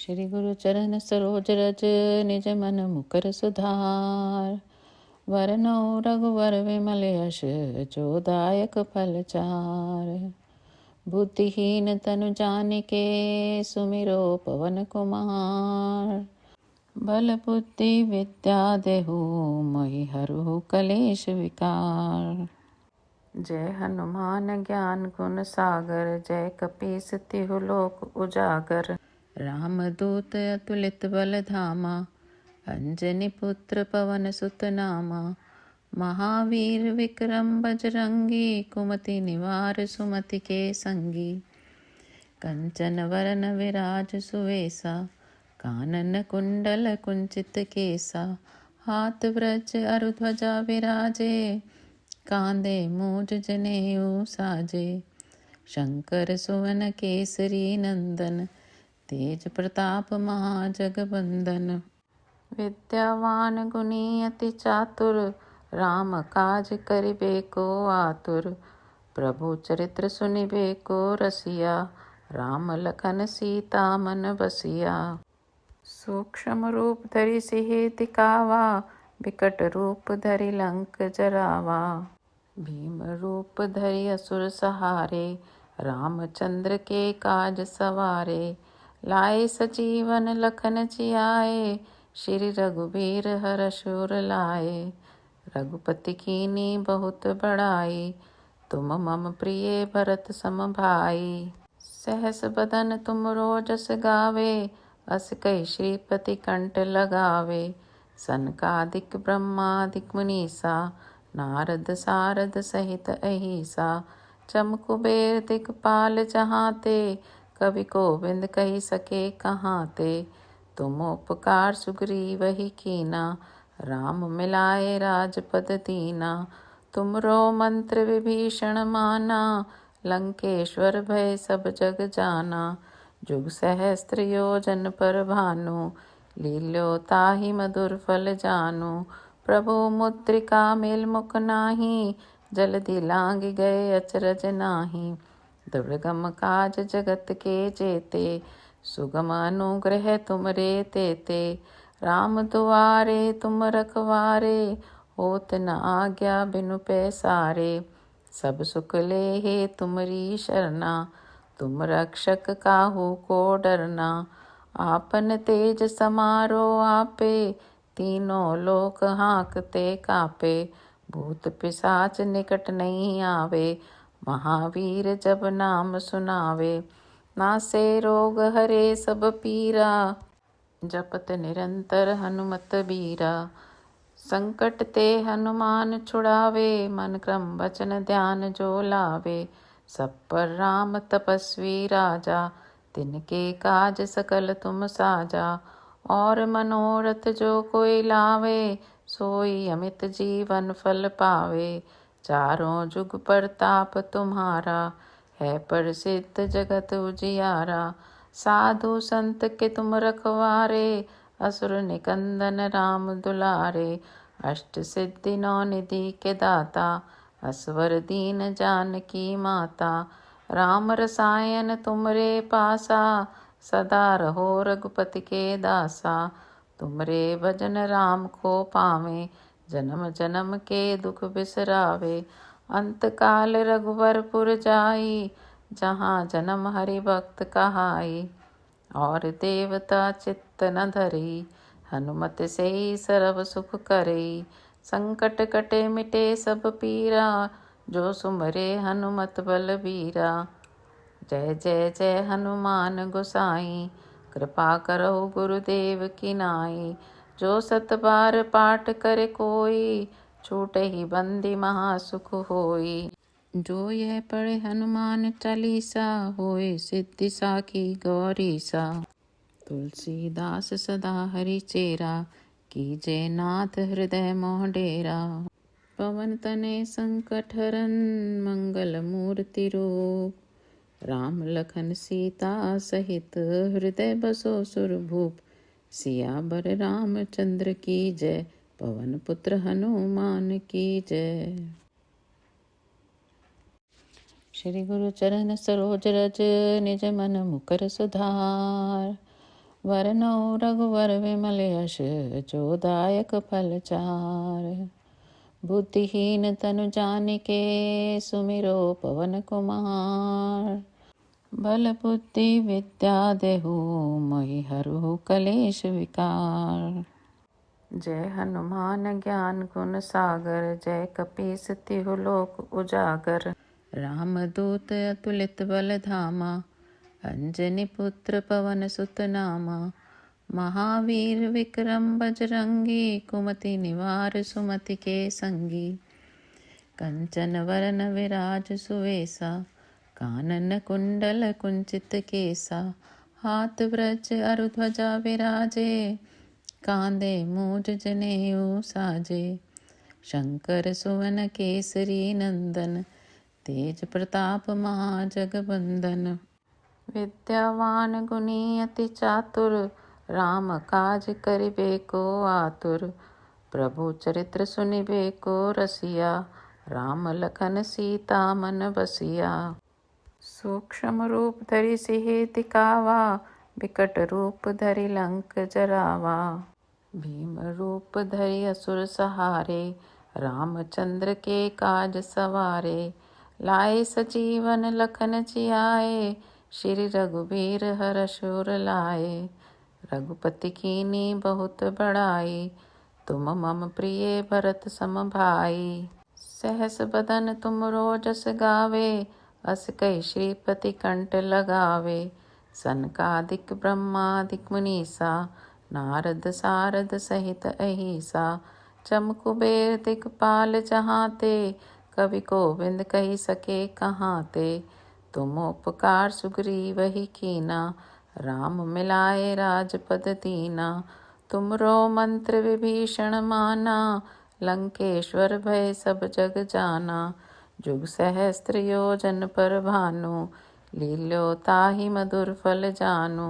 श्री गुरु चरण सरोज रज निज मन मुकर सुधार। वरनौ रघुवर विमल यश जो दायक फल चार। बुद्धिहीन तनु जानिके सुमिरो पवन कुमार। बल बुद्धि विद्या देहु मोहि हरहु कलेश विकार। जय हनुमान ज्ञान गुण सागर जय कपीस तिहु लोक उजागर। रामदूत अतुलित बल धामा अंजनी पुत्र पवन सुत नामा। महावीर विक्रम बजरंगी कुमति निवार सुमति के संगी। कंचन वरन विराज सुवेसा कानन कुंडल कुंचित केसा। हाथ व्रज अरु ध्वजा विराजे कांधे मूज जनेऊ साजे। शंकर सुवन केसरी नंदन तेज प्रताप महाजगबंदन। विद्यावान गुणी अति चातुर राम काज करिबे को आतुर। प्रभु चरित्र सुनिबे को रसिया राम लखन सीता मन बसिया। सूक्ष्म रूप धरि सिहि दिखावा विकट रूप धरि लंक जरावा। भीम रूप धरि असुर सहारे रामचंद्र के काज सवारे। लाए सजीवन लखन जियाए श्री रघुबीर हरषुर लाए। रघुपति कीनी बहुत बड़ाई तुम मम प्रिय भरत सम भाई। सहस बदन तुम रोजस गावे अस कहि श्रीपति कंठ लगावे। सनकादिक ब्रह्मादिक मुनीसा नारद सारद सहित अहिसा। चम कुबेर दिखपाल जहाँ ते कवि गोविंद कही सके कहाँ ते। तुम उपकार सुग्रीवहि कीना राम मिलाए राजपद दीना। तुमरो मंत्र विभीषण माना लंकेश्वर भय सब जग जाना। जुग सहस्त्र योजन पर भानु लील्यो ताहि मधुर फल जानु। प्रभु मुद्रिका मेल मुख नाही जल्दी लांग गए अचरज नाही। दुर्गम काज जगत के जेते सुगम अनुग्रह तुमरे तेते। राम दुआरे तुम रखवारे होत न आज्ञा बिनु पैसारे। सब सुख लेहे तुमरी शरणा तुम रक्षक काहू को डरना। आपन तेज समारो आपे तीनों लोक हाँकते कापे। भूत पिशाच निकट नहीं आवे महावीर जब नाम सुनावे। नासे रोग हरे सब पीरा जपत निरंतर हनुमत बीरा। संकट ते हनुमान छुड़ावे मन क्रम वचन ध्यान जो लावे। सब पर राम तपस्वी राजा तिनके काज सकल तुम साजा। और मनोरथ जो कोई लावे सोई अमित जीवन फल पावे। चारों जुग प्रताप तुम्हारा है प्रसिद्ध जगत उजियारा। साधु संत के तुम रखवारे असुर निकंदन राम दुलारे। अष्ट सिद्धि नौ निधि के दाता असवर दीन जानकी माता। राम रसायन तुमरे पासा सदा रहो रघुपति के दासा। तुमरे भजन राम को पावे जन्म जन्म के दुख बिसरावे। अंत काल रघुवरपुर जाई जहाँ जन्म हरि भक्त कहाई। और देवता चित्त न धरी हनुमत से सर्व सुख करे। संकट कटे मिटे सब पीरा जो सुमरे हनुमत बलबीरा। जय जय जय हनुमान गोसाई कृपा करो गुरुदेव की नाई। जो सत बार पाठ करे कोई छूटे ही बंदी महासुख होई। जो यह पढ़े हनुमान चालीसा होए सिद्धि साखी गौरी सा। तुलसीदास सदा हरि चेरा कीजे नाथ हृदय मोह डेरा। पवन तनय संकट हरन मंगल मूर्ति रूप। राम लखन सीता सहित हृदय बसो सुरभूप। सियावर रामचंद्र की जय पवन पुत्र हनुमान की जय। श्री गुरु चरण सरोज रज निज मन मुकर सुधार। वरनौ रघुवर विमल यश जोदायक फलचार। बुद्धिहीन तनु जानिके सुमिरो पवन कुमार। बल बुद्धि विद्या देहु मोहि हरहु कलेश विकार। जय हनुमान ज्ञान गुण सागर जय कपीस तिहु लोक उजागर। रामदूत अतुलित बल धामा अंजनी पुत्र पवन सुत नामा। महावीर विक्रम बजरंगी कुमति निवार सुमति के संगी। कंचन वरन विराज सुवेसा कानन कुंडल कुंचित केसा। हाथ व्रज अरु ध्वजा विराजे कांधे मूज जनेऊ साजे। शंकर सुवन केसरी नंदन तेज प्रताप महाजगबंदन। विद्यावान गुणी अति चातुर राम काज करिबे को आतुर। प्रभु चरित्र सुनिबे को रसिया राम लखन सीता मन बसिया। सूक्ष्म रूप धरि सिहि दिखावा विकट रूप धरि लंक जरावा। भीम रूप धरि असुर सहारे रामचंद्र के काज सवारे। लाए सजीवन लखन जियाए श्री रघुबीर हरषुर लाए। रघुपति कीनी बहुत बड़ाई तुम मम प्रिय भरत सम भाई। सहस बदन तुम रोजस गावे अस कई श्रीपति कंठ लगावे। सनकादिक ब्रह्मादिक मुनीसा नारद सारद सहित अहिसा। चम कुबेर दिखपाल जहाते कवि कोविंद कही सके कहाते। तुम उपकार सुग्रीव ही कीना राम मिलाए राजपद दीना। तुमरो मंत्र विभीषण माना लंकेश्वर भय सब जग जाना। जुग सहस्त्र योजन पर भानु लील्यो ताहि मधुर फल जानु।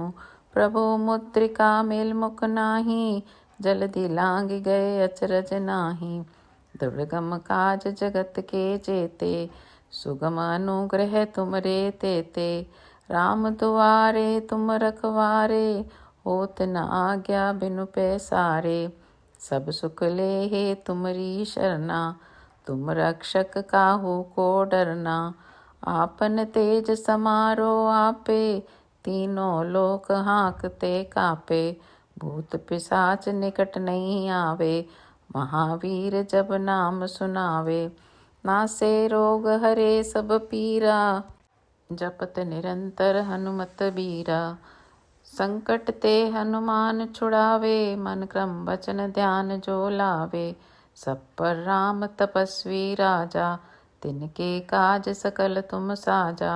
प्रभु मुद्रिका मेल मुख नाही जल्दी लांग गए अचरज नाही। दुर्गम काज जगत के जेते सुगम अनुग्रह तुमरे तेते। राम दुआरे तुम रखवारे होत न आज्ञा बिनु पैसारे। सब सुख लेहे तुमरी शरणा तुम रक्षक काहू को डरना। आपन तेज समारो आपे तीनों लोक हाँकते कापे। भूत पिशाच निकट नहीं आवे महावीर जब नाम सुनावे। नासे रोग हरे सब पीरा जपत निरंतर हनुमत बीरा। संकट ते हनुमान छुड़ावे मन क्रम वचन ध्यान जो लावे। सब पर राम तपस्वी राजा तिनके काज सकल तुम साजा।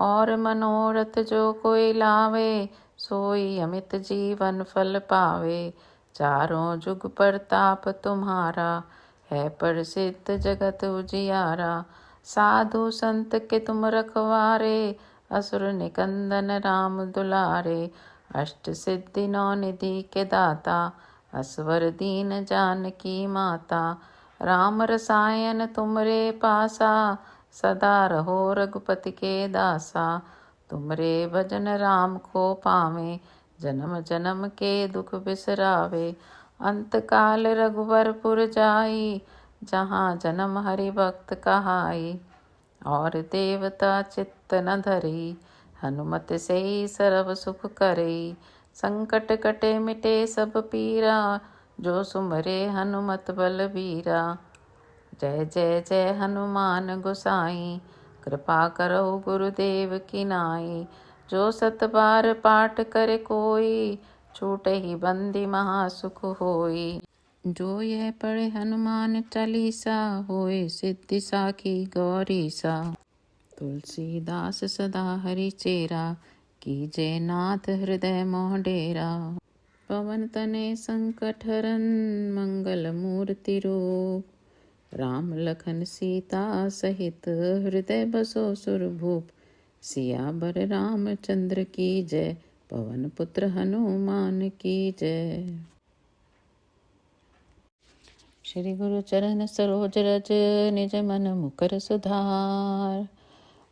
और मनोरथ जो कोई लावे सोई अमित जीवन फल पावे। चारों जुग परताप तुम्हारा है प्रसिद्ध जगत उजियारा। साधु संत के तुम रखवारे असुर निकंदन राम दुलारे। अष्ट सिद्धि नौ निधि के दाता असवर दीन जानकी माता। राम रसायन तुमरे पासा सदा रहो रघुपति के दासा। तुमरे भजन राम को पावे जन्म जन्म के दुख बिसरावे। अंत काल रघुवरपुर जाई जहाँ जन्म हरि भक्त कहाई। और देवता चित्त न धरी हनुमत से सर्व सुख करे। संकट कटे मिटे सब पीरा जो सुमरे हनुमत बलबीरा। जय जय जय हनुमान गोसाई कृपा करो गुरुदेव की नाई। जो सत बार पाठ करे कोई छूटे ही बंदी महासुख होई। जो यह पढ़े हनुमान चालीसा होए सिद्धि साखी गौरी सा। तुलसीदास सदा हरि चेरा कीजय नाथ हृदय मोह डेरा। पवन तने संकट हरन मंगल मूर्ति रूप। राम लखन सीता सहित हृदय बसो सुरभूप। सियावर रामचंद्र की जय पवन पुत्र हनुमान की जय। श्री गुरु चरण सरोज रज निज मन मुकर सुधार।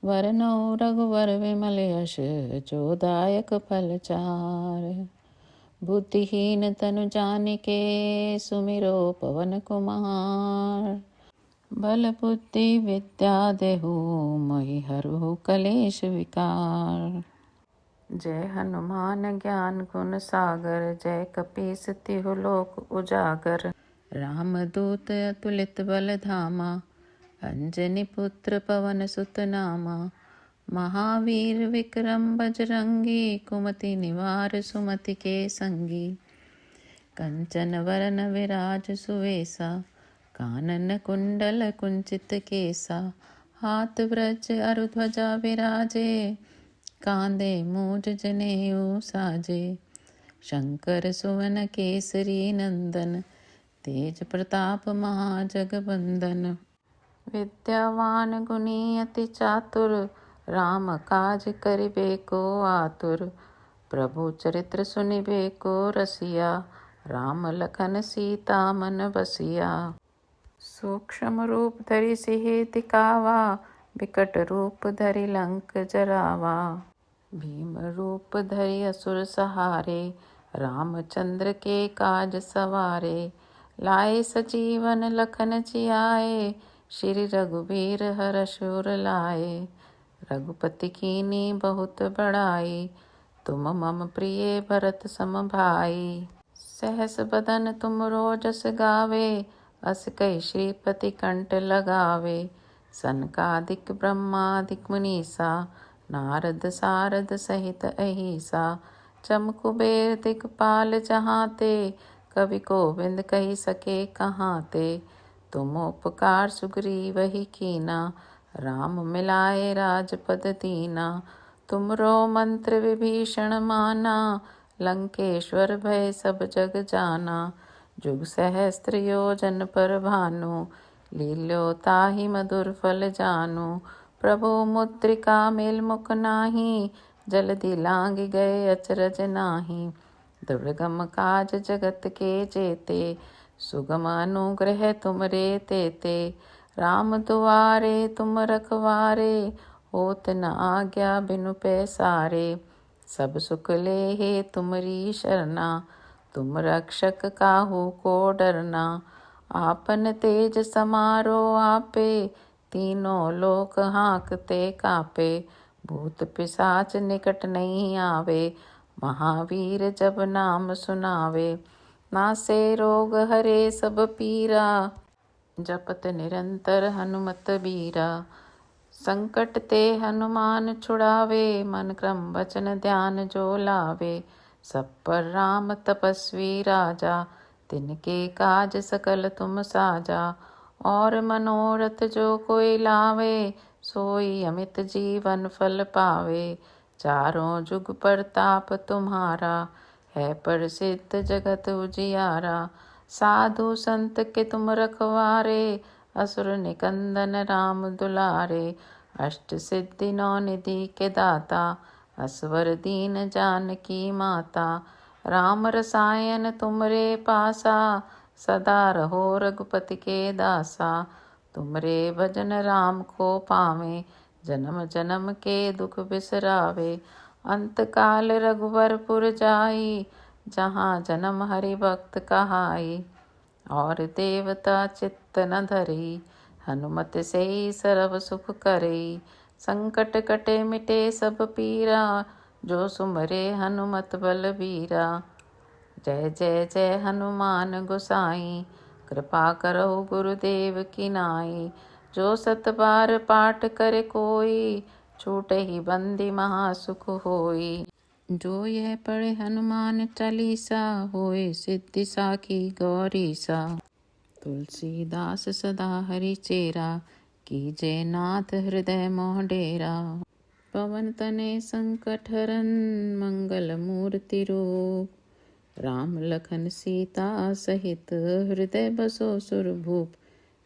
वरनौ रघुवर विमल यश जोदायक फल चार। बुद्धिहीन तनु जानिके सुमिरो पवन कुमार। बल बुद्धि विद्या देहु मोहि हरहु कलेश विकार। जय हनुमान ज्ञान गुण सागर, जय कपीस तिहु लोक उजागर। रामदूत अतुलित बल धामा, अंजनी पुत्र पवन सुत नामा। महावीर विक्रम बजरंगी, कुमति निवार सुमति के संगी। कंचन वरन विराज सुवेसा, कानन कुंडल कुंचित केसा। हाथ ब्रज अरु ध्वजा विराजे, कांधे मूज जनेऊ साजे। शंकर सुवन केसरी नंदन, तेज प्रताप महाजगबंदन। विद्यावान गुणी अति चातुर, राम काज करिबे को आतुर। प्रभु चरित्र सुनिबे को रसिया, राम लखन सीता मन बसिया। सूक्ष्म रूप धरि सिहि दिखावा, विकट रूप धरि लंक जरावा। भीम रूप धरि असुर सहारे, रामचंद्र के काज सवारे। लाए सजीवन लखन जियाए, श्री रघुबीर हरषुर लाए। रघुपति कीन्ही बहुत बड़ाई, तुम मम प्रिय भरत सम भाई। सहस बदन तुम रोजस गावे, अस कहि श्रीपति कंठ लगावे। सनकादिक ब्रह्मादिक मुनीसा, नारद सारद सहित अहिसा। चम कुबेर दिखपाल जहाँ ते, कवि गोविंद कही सके कहाँ ते। तुम उपकार सुग्रीव ही कीना, राम मिलाए राजपद दीना। तुमरो मंत्र विभीषण माना, लंकेश्वर भय सब जग जाना। जुग सहस्त्र योजन पर भानु, लील्यो ताहि मधुर फल जानु। प्रभु मुद्रिका मेल मुख नाही, जल्दी लांग गए अचरज नाही। दुर्गम काज जगत के जेते, सुगम अनुग्रह तुमरे तेते। राम दुआरे तुम रखवारे, होत न आज्ञा बिनु पैसारे। सब सुख लेहे तुमरी शरणा, तुम रक्षक काहू को डरना। आपन तेज समारो आपे, तीनों लोक हाँकते कापे। भूत पिशाच निकट नहीं आवे, महावीर जब नाम सुनावे। नासे रोग हरे सब पीरा, जपत निरंतर हनुमत बीरा। संकट ते हनुमान छुड़ावे, मन क्रम वचन ध्यान जो लावे। सब पर राम तपस्वी राजा, तिनके काज सकल तुम साजा। और मनोरथ जो कोई लावे, सोई अमित जीवन फल पावे। चारों जुग परताप तुम्हारा, है प्रसिद्ध जगत उजियारा। साधु संत के तुम रखवारे, असुर निकंदन राम दुलारे। अष्ट सिद्धि नौ निधि के दाता, असवर दीन जानकी माता। राम रसायन तुमरे पासा, सदा रहो रघुपति के दासा। तुमरे भजन राम को पावे, जन्म जन्म के दुख बिसरावे। अंत काल रघुवरपुर जाई, जहाँ जन्म हरि भक्त कहाई। और देवता चित्त न धरी, हनुमत से सर्व सुख करे। संकट कटे मिटे सब पीरा, जो सुमरे हनुमत बलबीरा। जय जय जय हनुमान गोसाई, कृपा करो गुरुदेव की नाई। जो सत बार पाठ करे कोई, छूटे ही बंदी महासुख होई। जो यह पढ़े हनुमान चालीसा, होए सिद्धि साखी गौरी सा। तुलसीदास सदा हरि चेरा, कीजे नाथ हृदय मोह डेरा। पवन तने संकट हरन, मंगल मूर्ति रूप। राम लखन सीता सहित, हृदय बसो सुरभूप।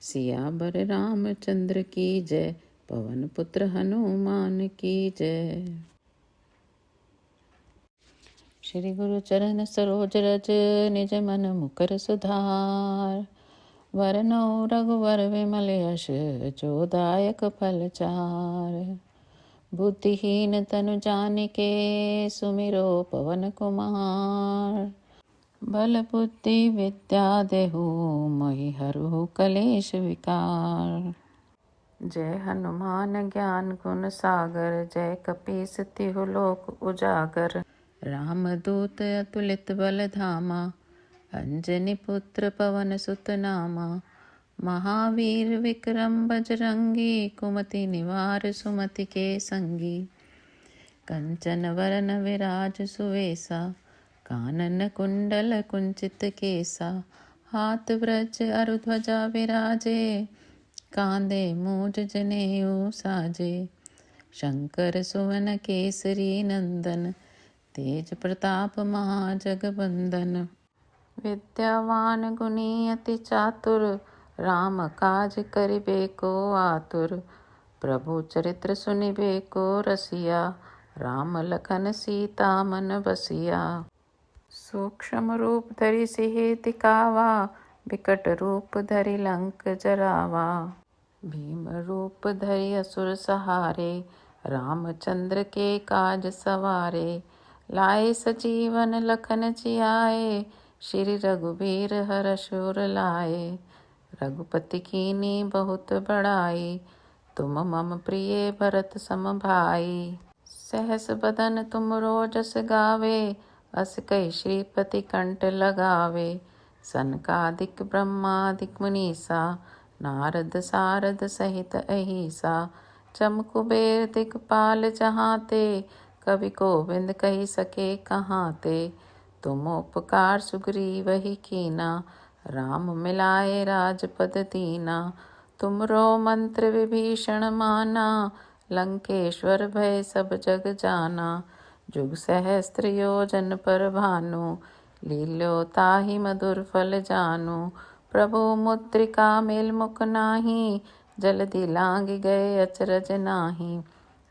सियावर रामचंद्र की जय, पवन पुत्र हनुमान की जय। श्री गुरु चरण सरोज रज, निज मन मुकर सुधार। वरनौ रघुवर विमल यश, जो दायक फल चार। बुद्धिहीन तनु जानिके सुमिरो पवन कुमार। बल बुद्धि विद्या देहु मोहि हरहु कलेश विकार। जय हनुमान ज्ञान गुण सागर, जय कपीस तिहु लोक उजागर। रामदूत अतुलित बल धामा, अंजनी पुत्र पवन सुत नामा। महावीर विक्रम बजरंगी, कुमति निवार सुमति के संगी। कंचन वरन विराज सुवेसा, कानन कुंडल कुंचित केसा। हाथ व्रज अरु ध्वजा विराजे, कांधे मूज जनेऊ साजे। शंकर सुवन केसरी नंदन, तेज प्रताप महाजगबंदन। विद्यावान गुणी अति चातुर, राम काज करिबे को आतुर। प्रभु चरित्र सुनिबे को रसिया, राम लखन सीता मन बसिया। सूक्ष्म रूप धरि सिहि दिखावा, विकट रूप धरि लंक जरावा। भीम रूप धरि असुर सहारे, रामचंद्र के काज सवारे। लाए सजीवन लखन जियाए, श्री रघुबीर हरषुर लाए। रघुपति कीन्ही बहुत बड़ाई, तुम मम प्रिय भरत सम भाई। सहस बदन तुम रोजस गावे, अस कहि श्रीपति कंठ लगावे। सनकादिक ब्रह्मादिक मुनीसा, नारद सारद सहित अहिसा। चम कुबेर दिखपाल जहाँ ते, कवि गोविंद कही सके कहाँ ते। तुम उपकार सुग्रीवहि कीना, राम मिलाए राजपद दीना। तुमरो मंत्र विभीषण माना, लंकेश्वर भय सब जग जाना। जुग सहस्त्र योजन पर भानु, लील्यो ताहि मधुर फल जानु। प्रभु मुद्रिका मेल मुख नाही, जल्दी लांग गए अचरज नाही।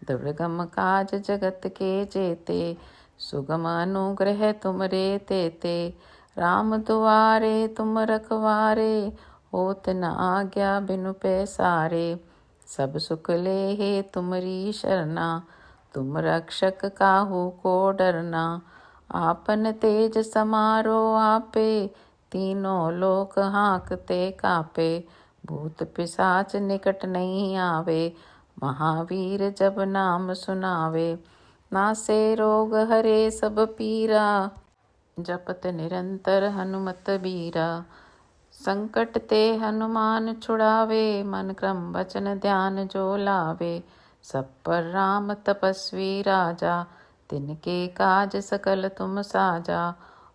दुर्गम काज जगत के जेते, सुगम अनुग्रह तुमरे तेते। राम दुआरे तुम रखवारे, होत न आज्ञा बिनु पैसारे। सब सुख लेहे तुमरी शरणा, तुम रक्षक काहू को डरना। आपन तेज समारो आपे, तीनों लोक हाँकते कापे। भूत पिशाच निकट नहीं आवे, महावीर जब नाम सुनावे। नासे रोग हरे सब पीरा, जपत निरंतर हनुमत बीरा। संकट ते हनुमान छुड़ावे, मन क्रम वचन ध्यान जो लावे। सब पर राम तपस्वी राजा, तिनके काज सकल तुम साजा।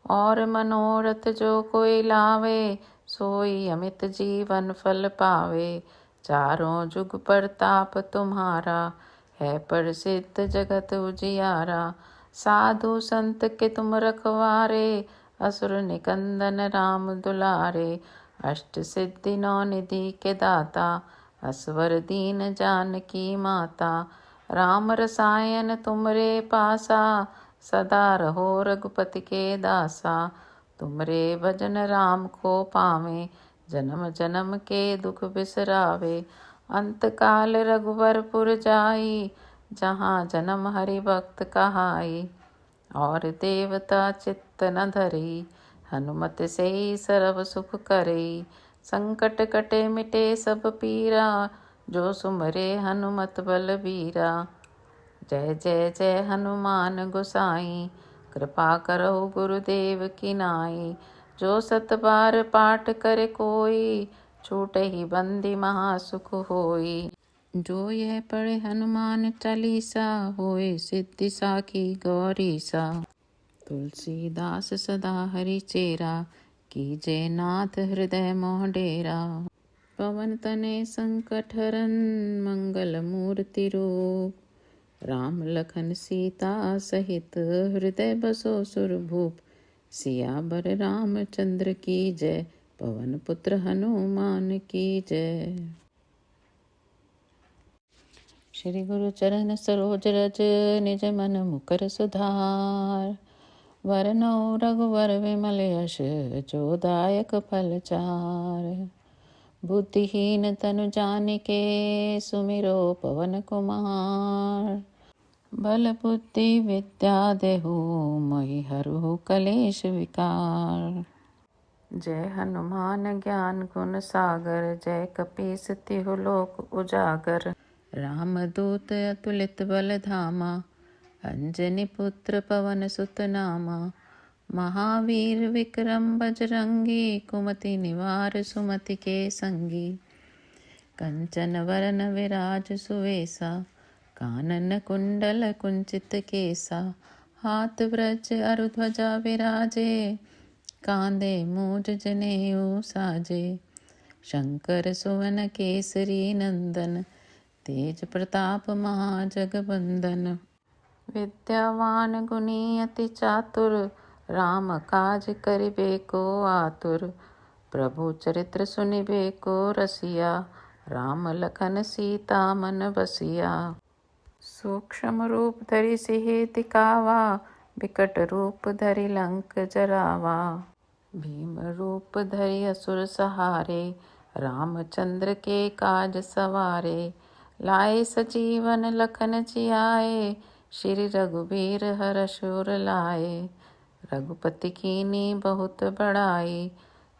और मनोरथ जो कोई लावे, सोई अमित जीवन फल पावे। चारों जुग परताप तुम्हारा, है प्रसिद्ध जगत उजियारा। साधु संत के तुम रखवारे, असुर निकंदन राम दुलारे। अष्ट सिद्धि नौ निधि के दाता, असवर दीन जानकी माता। राम रसायन तुमरे पासा, सदा रहो रघुपति के दासा। तुमरे भजन राम को पावे, जन्म जन्म के दुख बिसरावे। अंत काल रघुवरपुर जाई, जहाँ जन्म हरि भक्त कहाई। और देवता चित्त न धरी, हनुमत से सर्व सुख करई। संकट कटे मिटे सब पीरा, जो सुमरे हनुमत बलबीरा। जय जय जय हनुमान गोसाई, कृपा करो गुरुदेव की नाई। जो सत बार पाठ करे कोई, छूटे ही बंदी महासुख होई। जो यह पढ़े हनुमान चालीसा, होए सिद्धि साखी गौरीसा। तुलसीदास सदा हरि चेरा, कीजे नाथ हृदय मोह डेरा। पवन तनय संकट हरन, मंगल मूर्ति रूप। राम लखन सीता सहित, हृदय बसो सुरभूप। सियावर रामचंद्र की जय, पवन पुत्र हनुमान की जय। श्री गुरु चरण सरोज रज, निज मन मुकर सुधार। वरनौ रघुवर विमल यश, जो दायक फल चार। बुद्धिहीन तनु जानिके, सुमिरो पवन कुमार। बल बुद्धि विद्या देहु मोहि हरहु कलेश विकार। जय हनुमान ज्ञान गुण सागर, जय कपीस तिहु लोक उजागर। रामदूत अतुलित बल धामा, अंजनी पुत्र पवन सुत नामा। महावीर विक्रम बजरंगी, कुमति निवार सुमति के संगी। कंचन वरन विराज सुवेसा, कानन कुंडल कुंचित केसा। हाथ व्रज अरु ध्वजा विराजे, कांधे मूज जनेऊ साजे। शंकर सुवन केसरी नंदन, तेज प्रताप महाजगबंदन। विद्यावान गुणी अति चातुर, राम काज करिबे को आतुर। प्रभु चरित्र सुनिबे को रसिया, राम लखन सीता मन बसिया। सूक्ष्म रूप धरि सिहि दिखावा, बिकट रूप धरि लंक जरावा। भीम रूप धरि असुर सहारे, रामचंद्र के काज सवारे। लाए सजीवन लखन जियाए, श्री रघुबीर हरषुर लाए। रघुपति कीन्ही बहुत बड़ाई,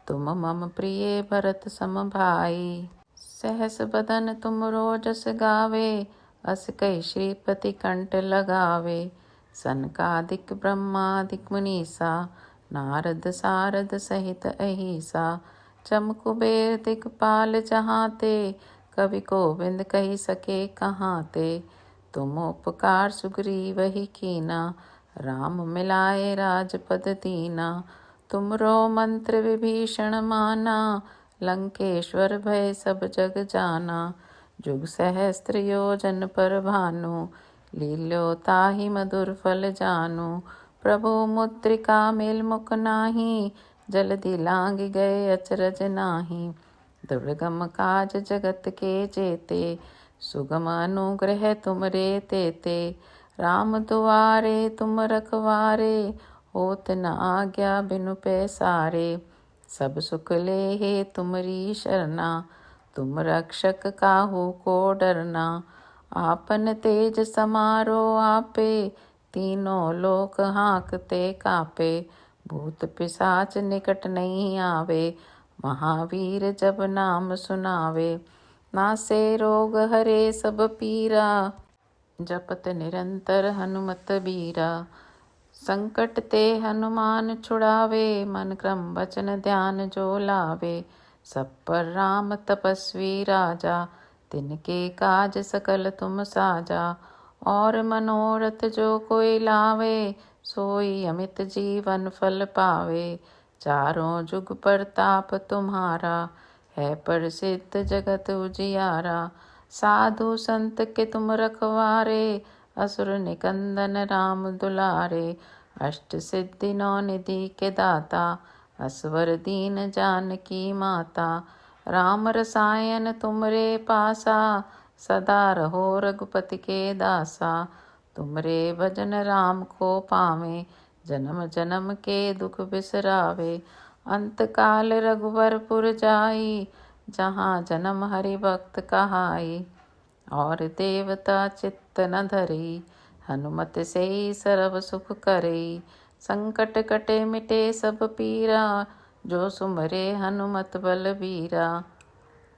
तुम मम प्रिय भरत सम भाई। सहस बदन तुम रोजस गावे, अस कहि श्रीपति कंठ लगावे। सनकादिक ब्रह्मादिक मुनीसा, नारद सारद सहित अहिसा। चम कुबेर दिगपाल जहाते, कवि कोविंद कहि सके कहाते। तुम उपकार सुग्रीवहि कीना, राम मिलाए राजपद दीना। तुमरो मंत्र विभीषण माना, लंकेश्वर भय सब जग जाना। जुग सहस्त्र योजन पर भानु, लील्यो ताहि मधुर फल जानु। प्रभु मुद्रिका मेल मुख नाही, जल्दी लांग गए अचरज नाही। दुर्गम काज जगत के जेते, सुगम अनुग्रह तुमरे तेते। राम दुआरे तुम रखवारे, होत न आज्ञा बिनु पैसारे। सब सुख लेहे तुमरी शरणा, तुम रक्षक काहू को डरना। आपन तेज समारो आपे, तीनों लोक हाँकते कापे। भूत पिशाच निकट नहीं आवे, महावीर जब नाम सुनावे। नासे रोग हरे सब पीरा, जपत निरंतर हनुमत बीरा। संकट ते हनुमान छुड़ावे, मन क्रम वचन ध्यान जो लावे। सब पर राम तपस्वी राजा, तिनके काज सकल तुम साजा। और मनोरथ जो कोई लावे, सोई अमित जीवन फल पावे। चारों जुग परताप तुम्हारा, है प्रसिद्ध जगत उजियारा। साधु संत के तुम रखवारे, असुर निकंदन राम दुलारे। अष्ट सिद्धि नौ निधि के दाता, असवर दीन जानकी माता। राम रसायन तुमरे पासा, सदा रहो रघुपति के दासा। तुमरे भजन राम को पावे, जन्म जन्म के दुख बिसरावे। अंत काल रघुवरपुर जाई, जहाँ जन्म हरि भक्त कहाई। और देवता चित्त न धरी, हनुमत से सर्व सुख करे। संकट कटे मिटे सब पीरा, जो सुमरे हनुमत बलबीरा।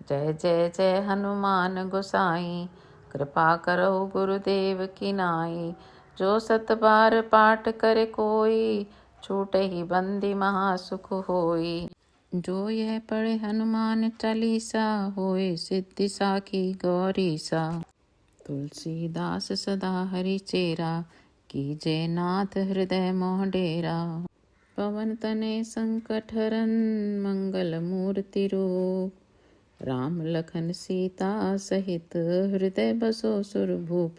जय जय जय हनुमान गोसाई, कृपा करो गुरुदेव की नाई। जो सत बार पाठ करे कोई, छूटे ही बंदी महासुख होई। जो यह पढ़े हनुमान चालीसा, होए सिद्धि साखी गौरीसा। तुलसीदास सदा हरि चेरा, कीजे नाथ हृदय मोह डेरा। पवन तनय संकट हरन, मंगल मूर्ति रूप। राम लखन सीता सहित, हृदय बसो सुरभूप।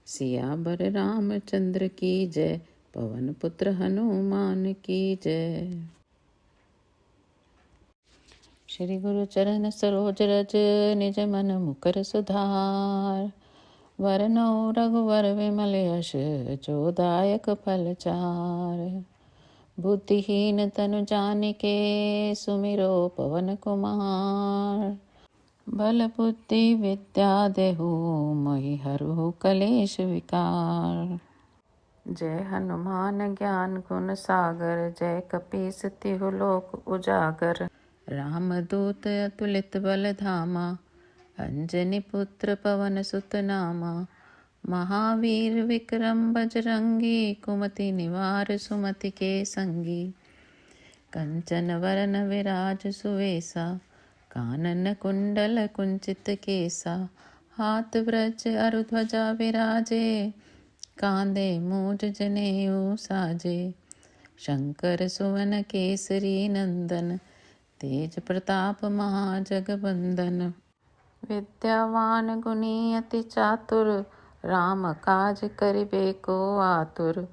सियावर रामचंद्र की जय, पवन पुत्र हनुमान की जय। श्री गुरु चरण सरोज रज, निज मन मुकर सुधार। वरनौ रघुवर विमल यश, जो दायक फल चार। बुद्धिहीन तनु जानिके, सुमिरो पवन कुमार। बल बुद्धि विद्या देहु मोहि हरहु कलेश विकार। जय हनुमान ज्ञान गुण सागर, जय कपीस तिहु लोक उजागर। रामदूत अतुलित बल धामा, अंजनी पुत्र पवन सुत नामा। महावीर विक्रम बजरंगी, कुमति निवार सुमति के संगी। कंचन वरन विराज सुवेसा, कानन कुंडल कुंचित केसा। हाथ ब्रज अरु ध्वजा विराजे, कांधे मूज जनेऊ साजे। शंकर सुवन केसरी नंदन, तेज प्रताप महाजगबंदन। विद्यावान गुणी अति चातुर, राम काज करिबे को आतुर।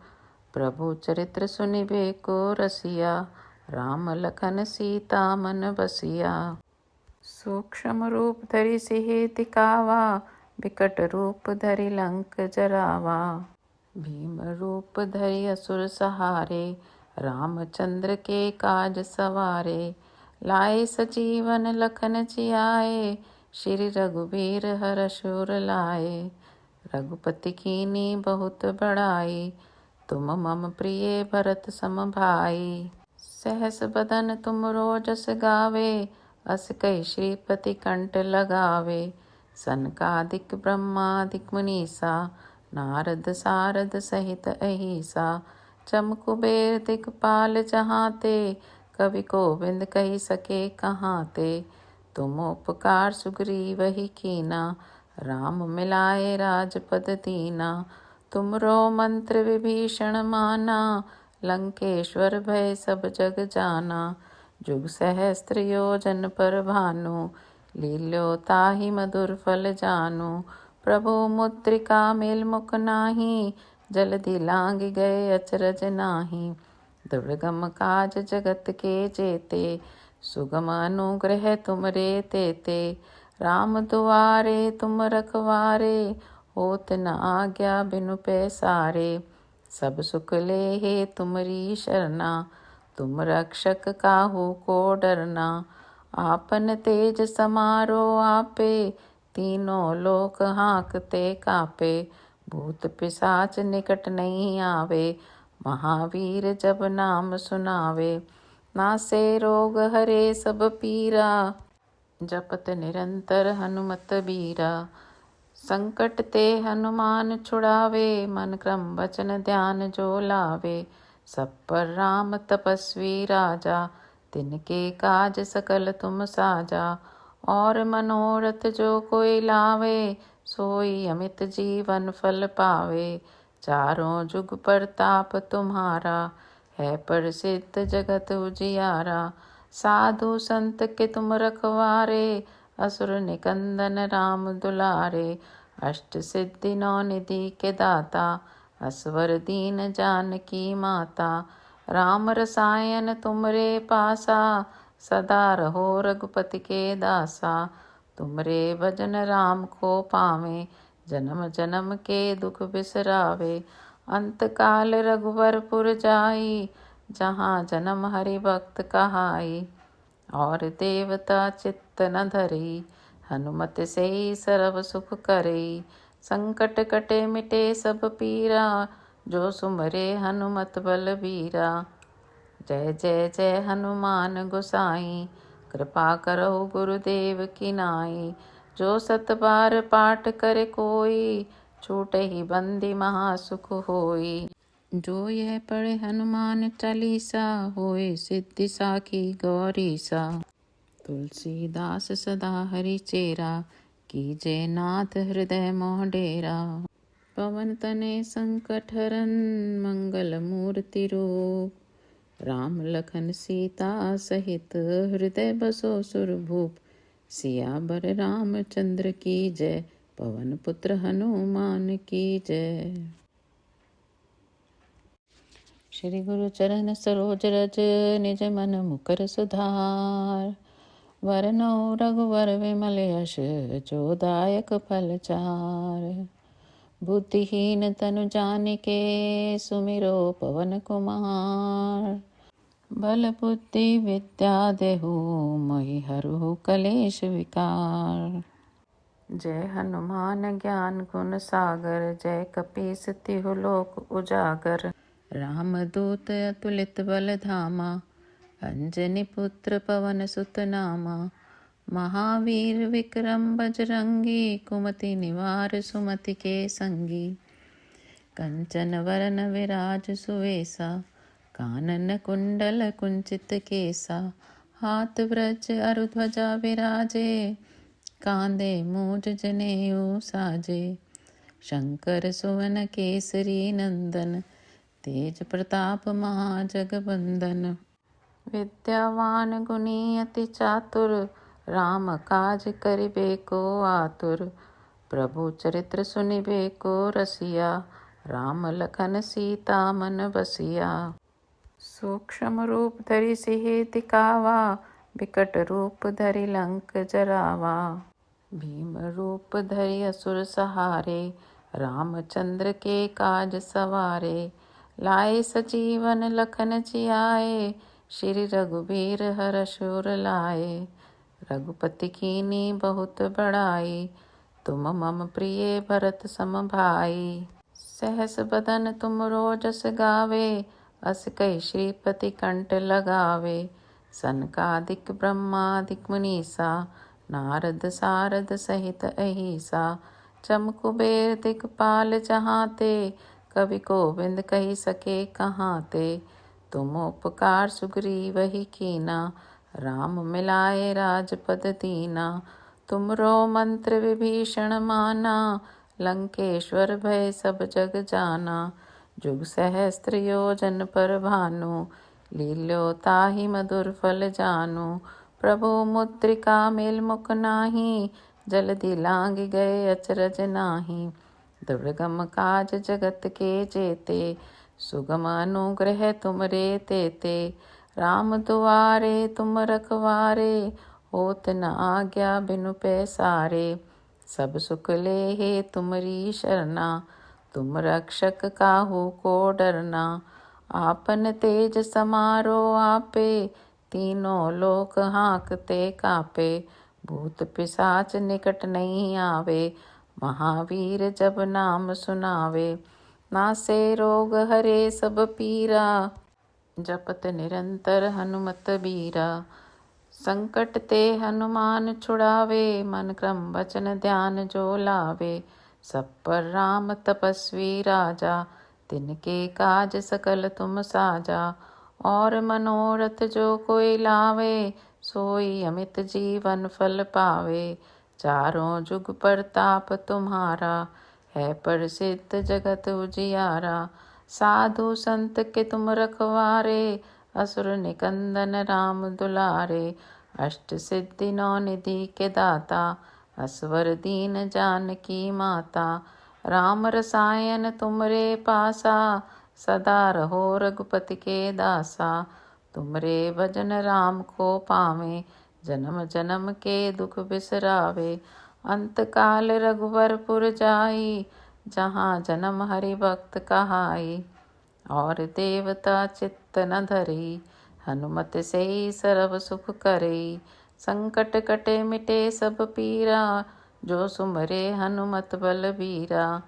प्रभु चरित्र सुनिबे को रसिया, राम लखन सीता मन बसिया। सूक्ष्म रूप धरि सिहि दिखावा, विकट रूप धरि लंक जरावा। भीम रूप धरि असुर सहारे, रामचंद्र के काज सवारे। लाए सजीवन लखन जियाए, श्री रघुबीर हरषुर लाए। रघुपति कीन्ही बहुत बड़ाई, तुम मम प्रिय भरत सम भाई। सहस बदन तुम रोजस गावे, अस कहि श्रीपति कंठ लगावे। सनकादिक ब्रह्मादिक मुनीसा, नारद सारद सहित अहिसा। चम कुबेर दिखपाल जहाँ ते, कवि गोविंद कही सके कहाँ ते। तुम उपकार सुग्रीवहि कीना, राम मिलाए राजपद दीना। तुमरो मंत्र विभीषण माना, लंकेश्वर भय सब जग जाना। जुग सहस्त्र योजन पर भानु, लील्यो ताहि मधुर फल जानु। प्रभु मुद्रिका मेल मुख नाही, जल्दी लांग गए अचरज नाही। दुर्गम काज जगत के जेते, सुगम अनुग्रह तुमरे तेते। राम दुआरे तुम रखवारे, होत न आज्ञा बिनु पैसारे। सब सुख लेहे तुमरी शरणा, तुम रक्षक काहू को डरना। आपन तेज समारो आपे, तीनों लोक हाँकते कापे। भूत पिशाच निकट नहीं आवे, महावीर जब नाम सुनावे। नासे रोग हरे सब पीरा, जपत निरंतर हनुमत बीरा। संकट ते हनुमान छुड़ावे, मन क्रम वचन ध्यान जो लावे। सब पर राम तपस्वी राजा, तिनके काज सकल तुम साजा। और मनोरथ जो कोई लावे, सोई अमित जीवन फल पावे। चारों जुग परताप तुम्हारा, है प्रसिद्ध जगत उजियारा। साधु संत के तुम रखवारे, असुर निकंदन राम दुलारे। अष्ट सिद्धि नौ निधि के दाता, असवर दीन जानकी माता। राम रसायन तुमरे पासा, सदा रहो रघुपति के दासा। तुमरे भजन राम को पावे, जन्म जन्म के दुख बिसरावे। अंत काल रघुवरपुर जाई, जहाँ जन्म हरि भक्त कहाई। और देवता चित्त न धरी, हनुमत से सर्व सुख करे। संकट कटे मिटे सब पीरा, जो सुमरे हनुमत बलबीरा। जय जय जय हनुमान गोसाई, कृपा करो गुरुदेव की नाई। जो सत बार पाठ करे कोई, छूटे ही बंदी महासुख होई। जो यह पढ़े हनुमान चालीसा, होए सिद्धि साखी गौरी सा। तुलसीदास सदा हरि चेरा, कीजय नाथ हृदय मोह डेरा। पवन तनय संकट हरन, मंगल मूर्ति रूप। राम लखन सीता सहित, हृदय बसो सुरभूप। सियावर रामचंद्र की जय, पवन पुत्र हनुमान की जय। श्री गुरु चरण सरोज रज, निज मन मुकर सुधार। वरनौ रघुवर विमल यश, जो दायक फल चार। बुद्धिहीन तनु जानिके, सुमिरो पवन कुमार। बल बुद्धि विद्या देहु मोहि हरहु कलेश विकार। जय हनुमान ज्ञान गुण सागर, जय कपीस तिहु लोक उजागर। रामदूत अतुलित बल धामा, अंजनी पुत्र पवन सुत नामा। महावीर विक्रम बजरंगी, कुमति निवार सुमति के संगी। कंचन वरन विराज सुवेसा, कानन कुंडल कुंचित केसा। हाथ व्रज अरु ध्वजा विराजे, कांधे मूज जनेऊ साजे। शंकर सुवन केसरी नंदन, तेज प्रताप महाजगबंदन। विद्यावान गुणी अति चातुर, राम काज करिबे को आतुर। प्रभु चरित्र सुनिबे को रसिया, राम लखन सीता मन बसिया। सूक्ष्म रूप धरि सिहि दिखावा, बिकट रूप धरि लंक जरावा। भीम रूप धरि असुर सहारे, रामचंद्र के काज सवारे। लाए सजीवन लखन जियाए, श्री रघुबीर हरष उर लाए। रघुपति कीन्ही बहुत बड़ाई, तुम मम प्रिय भरत सम भाई। सहस बदन तुम रोजस गावे, अस कहि श्रीपति कंठ लगावे। सनकादिक ब्रह्मादिक मुनीसा, नारद सारद सहित अहिसा। चम कुबेर दिखपाल जहाँ ते, कवि गोविंद कही सके कहाँ ते। तुम उपकार सुग्रीवहि कीना, राम मिलाए राजपद दीना। तुमरो मंत्र विभीषण माना, लंकेश्वर भय सब जग जाना। जुग सहस्त्र योजन पर भानु, लील्यो ताहि मधुर फल जानु। प्रभु मुद्रिका मेल मुख नाही, जल्दी लांग गए अचरज नाही। दुर्गम काज जगत के जेते, सुगम अनुग्रह तुमरे तेते। राम दुआरे तुम रखवारे, होत न आज्ञा बिनु पैसारे। सब सुख लेहे तुमरी शरणा, तुम रक्षक काहू को डरना। आपन तेज समारो आपे, तीनों लोक हाँकते कापे। भूत पिशाच निकट नहीं आवे, महावीर जब नाम सुनावे। नासे रोग हरे सब पीरा, जपत निरंतर हनुमत बीरा। संकट ते हनुमान छुड़ावे, मन क्रम वचन ध्यान जो लावे। सब पर राम तपस्वी राजा, तिनके काज सकल तुम साजा। और मनोरथ जो कोई लावे, सोई अमित जीवन फल पावे। चारों जुग परताप तुम्हारा, है प्रसिद्ध जगत उजियारा। साधु संत के तुम रखवारे, असुर निकंदन राम दुलारे। अष्ट सिद्धि नौ निधि के दाता, असवर दीन जानकी माता। राम रसायन तुमरे पासा, सदा रहो रघुपति के दासा। तुमरे भजन राम को पावे, जन्म जन्म के दुख बिसरावे। अंत काल रघुवरपुर जाई, जहाँ जन्म हरि भक्त कहाई। और देवता चित्त न धरी, हनुमत से सर्व सुख करे। संकट कटे मिटे सब पीरा, जो सुमरे हनुमत बलबीरा।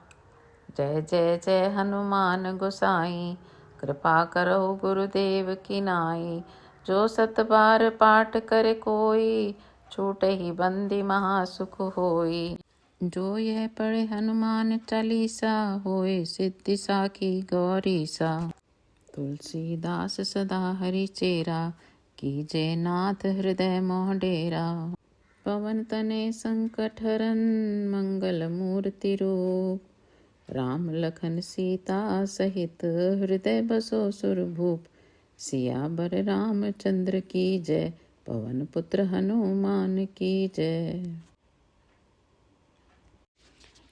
जय जय जय हनुमान गोसाई, कृपा करो गुरुदेव की नाई। जो सत बार पाठ करे कोई, छूटे ही बंदी महासुख होई। जो यह पढ़े हनुमान चालीसा, होए सिद्धि साखी गौरी सा। तुलसीदास सदा हरि चेरा, कीजय नाथ हृदय मोह डेरा। पवन तनय संकट हरन, मंगल मूर्ति रूप। राम लखन सीता सहित, हृदय बसो सुरभूप। सियावर रामचंद्र की जय, पवन पुत्र हनुमान की जय।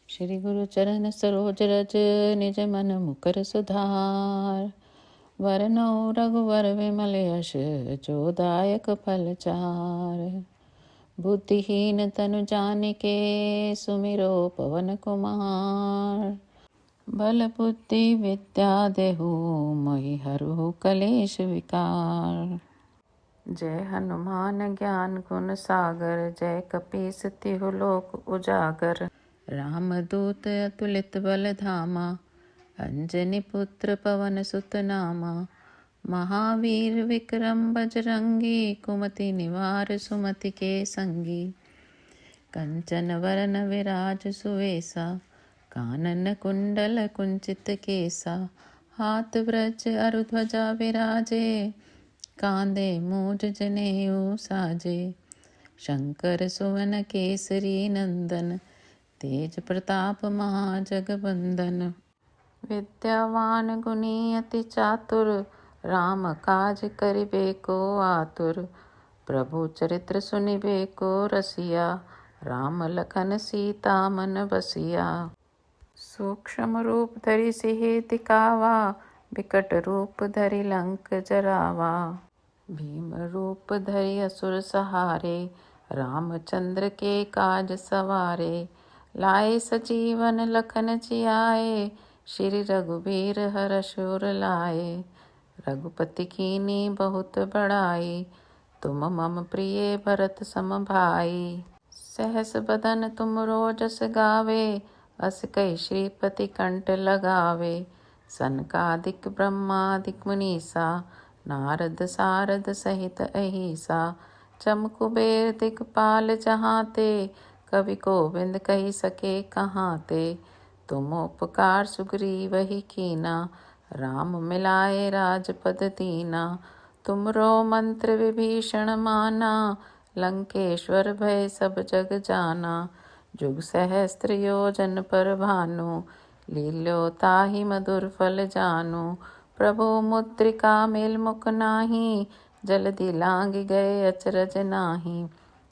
श्री गुरु चरण सरोज रज, निज मन मुकर सुधार। वरनौ रघुवर विमल यश, जो दायक फल चार। बुद्धिहीन तनु जानिके, सुमिरो पवन कुमार। बल बुद्धि विद्या देहु मोहि हरहु कलेश विकार। जय हनुमान ज्ञान गुण सागर, जय कपीस तिहु लोक उजागर। रामदूत अतुलित बल धामा, अंजनी पुत्र पवन सुत नामा। महावीर विक्रम बजरंगी, कुमति निवार सुमति के संगी। कंचन वरन विराज सुवेसा, कानन कुंडल कुंचित केसा। हाथ ब्रज अरु ध्वजा विराजे, कांधे मूज जनेऊ साजे। शंकर सुवन केसरी नंदन, तेज प्रताप महाजगबंदन। विद्यावान गुणी अति चातुर, राम काज करिबे को आतुर। प्रभु चरित्र सुनिबे को रसिया, राम लखन सीता मन बसिया। सूक्ष्म रूप धरि सिहि दिखावा, बिकट रूप धरि लंक जरावा। भीम रूप धरि असुर सहारे, रामचंद्र के काज सवारे। लाए सजीवन लखन जियाए, श्री रघुबीर हरषुर लाए। रघुपति कीनी बहुत बड़ाई, तुम मम प्रिय भरत सम भाई। सहस बदन तुम रोजस गावे, अस कई श्रीपति कंठ लगावे। सनकादिक ब्रह्मादिक मुनीसा, नारद सारद सहित अहिसा। चम कुबेर दिगपाल जहाते, कवि कोविंद कही सके कहाँ ते। तुम उपकार सुग्रीव ही कीना, राम मिलाए राजपद दीना। तुमरो मंत्र विभीषण माना, लंकेश्वर भय सब जग जाना। जुग सहस्त्र योजन पर भानु, लील्यो ताहि मधुर फल जानु। प्रभु मुद्रिका मेल मुख नाही, जल्दी लांग गए अचरज नाही।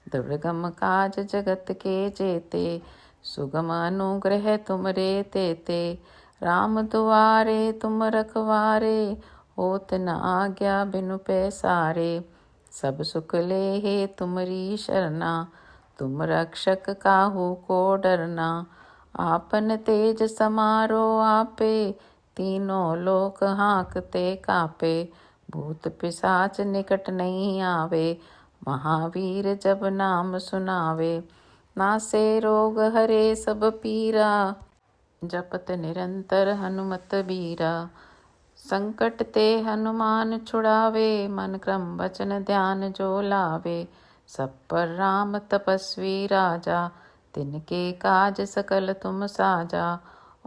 दुर्गम काज जगत के जेते, सुगम अनुग्रह तुमरे तेते। राम दुआरे तुम रखवारे, होत न आज्ञा बिनु पैसारे। सब सुख लेहे तुमरी शरणा, तुम रक्षक काहू को डरना। आपन तेज समारो आपे, तीनों लोक हाँकते कापे। भूत पिशाच निकट नहीं आवे, महावीर जब नाम सुनावे। नासे रोग हरे सब पीरा, जपत निरंतर हनुमत बीरा। संकट ते हनुमान छुड़ावे, मन क्रम वचन ध्यान जो लावे। सब पर राम तपस्वी राजा, तिनके काज सकल तुम साजा।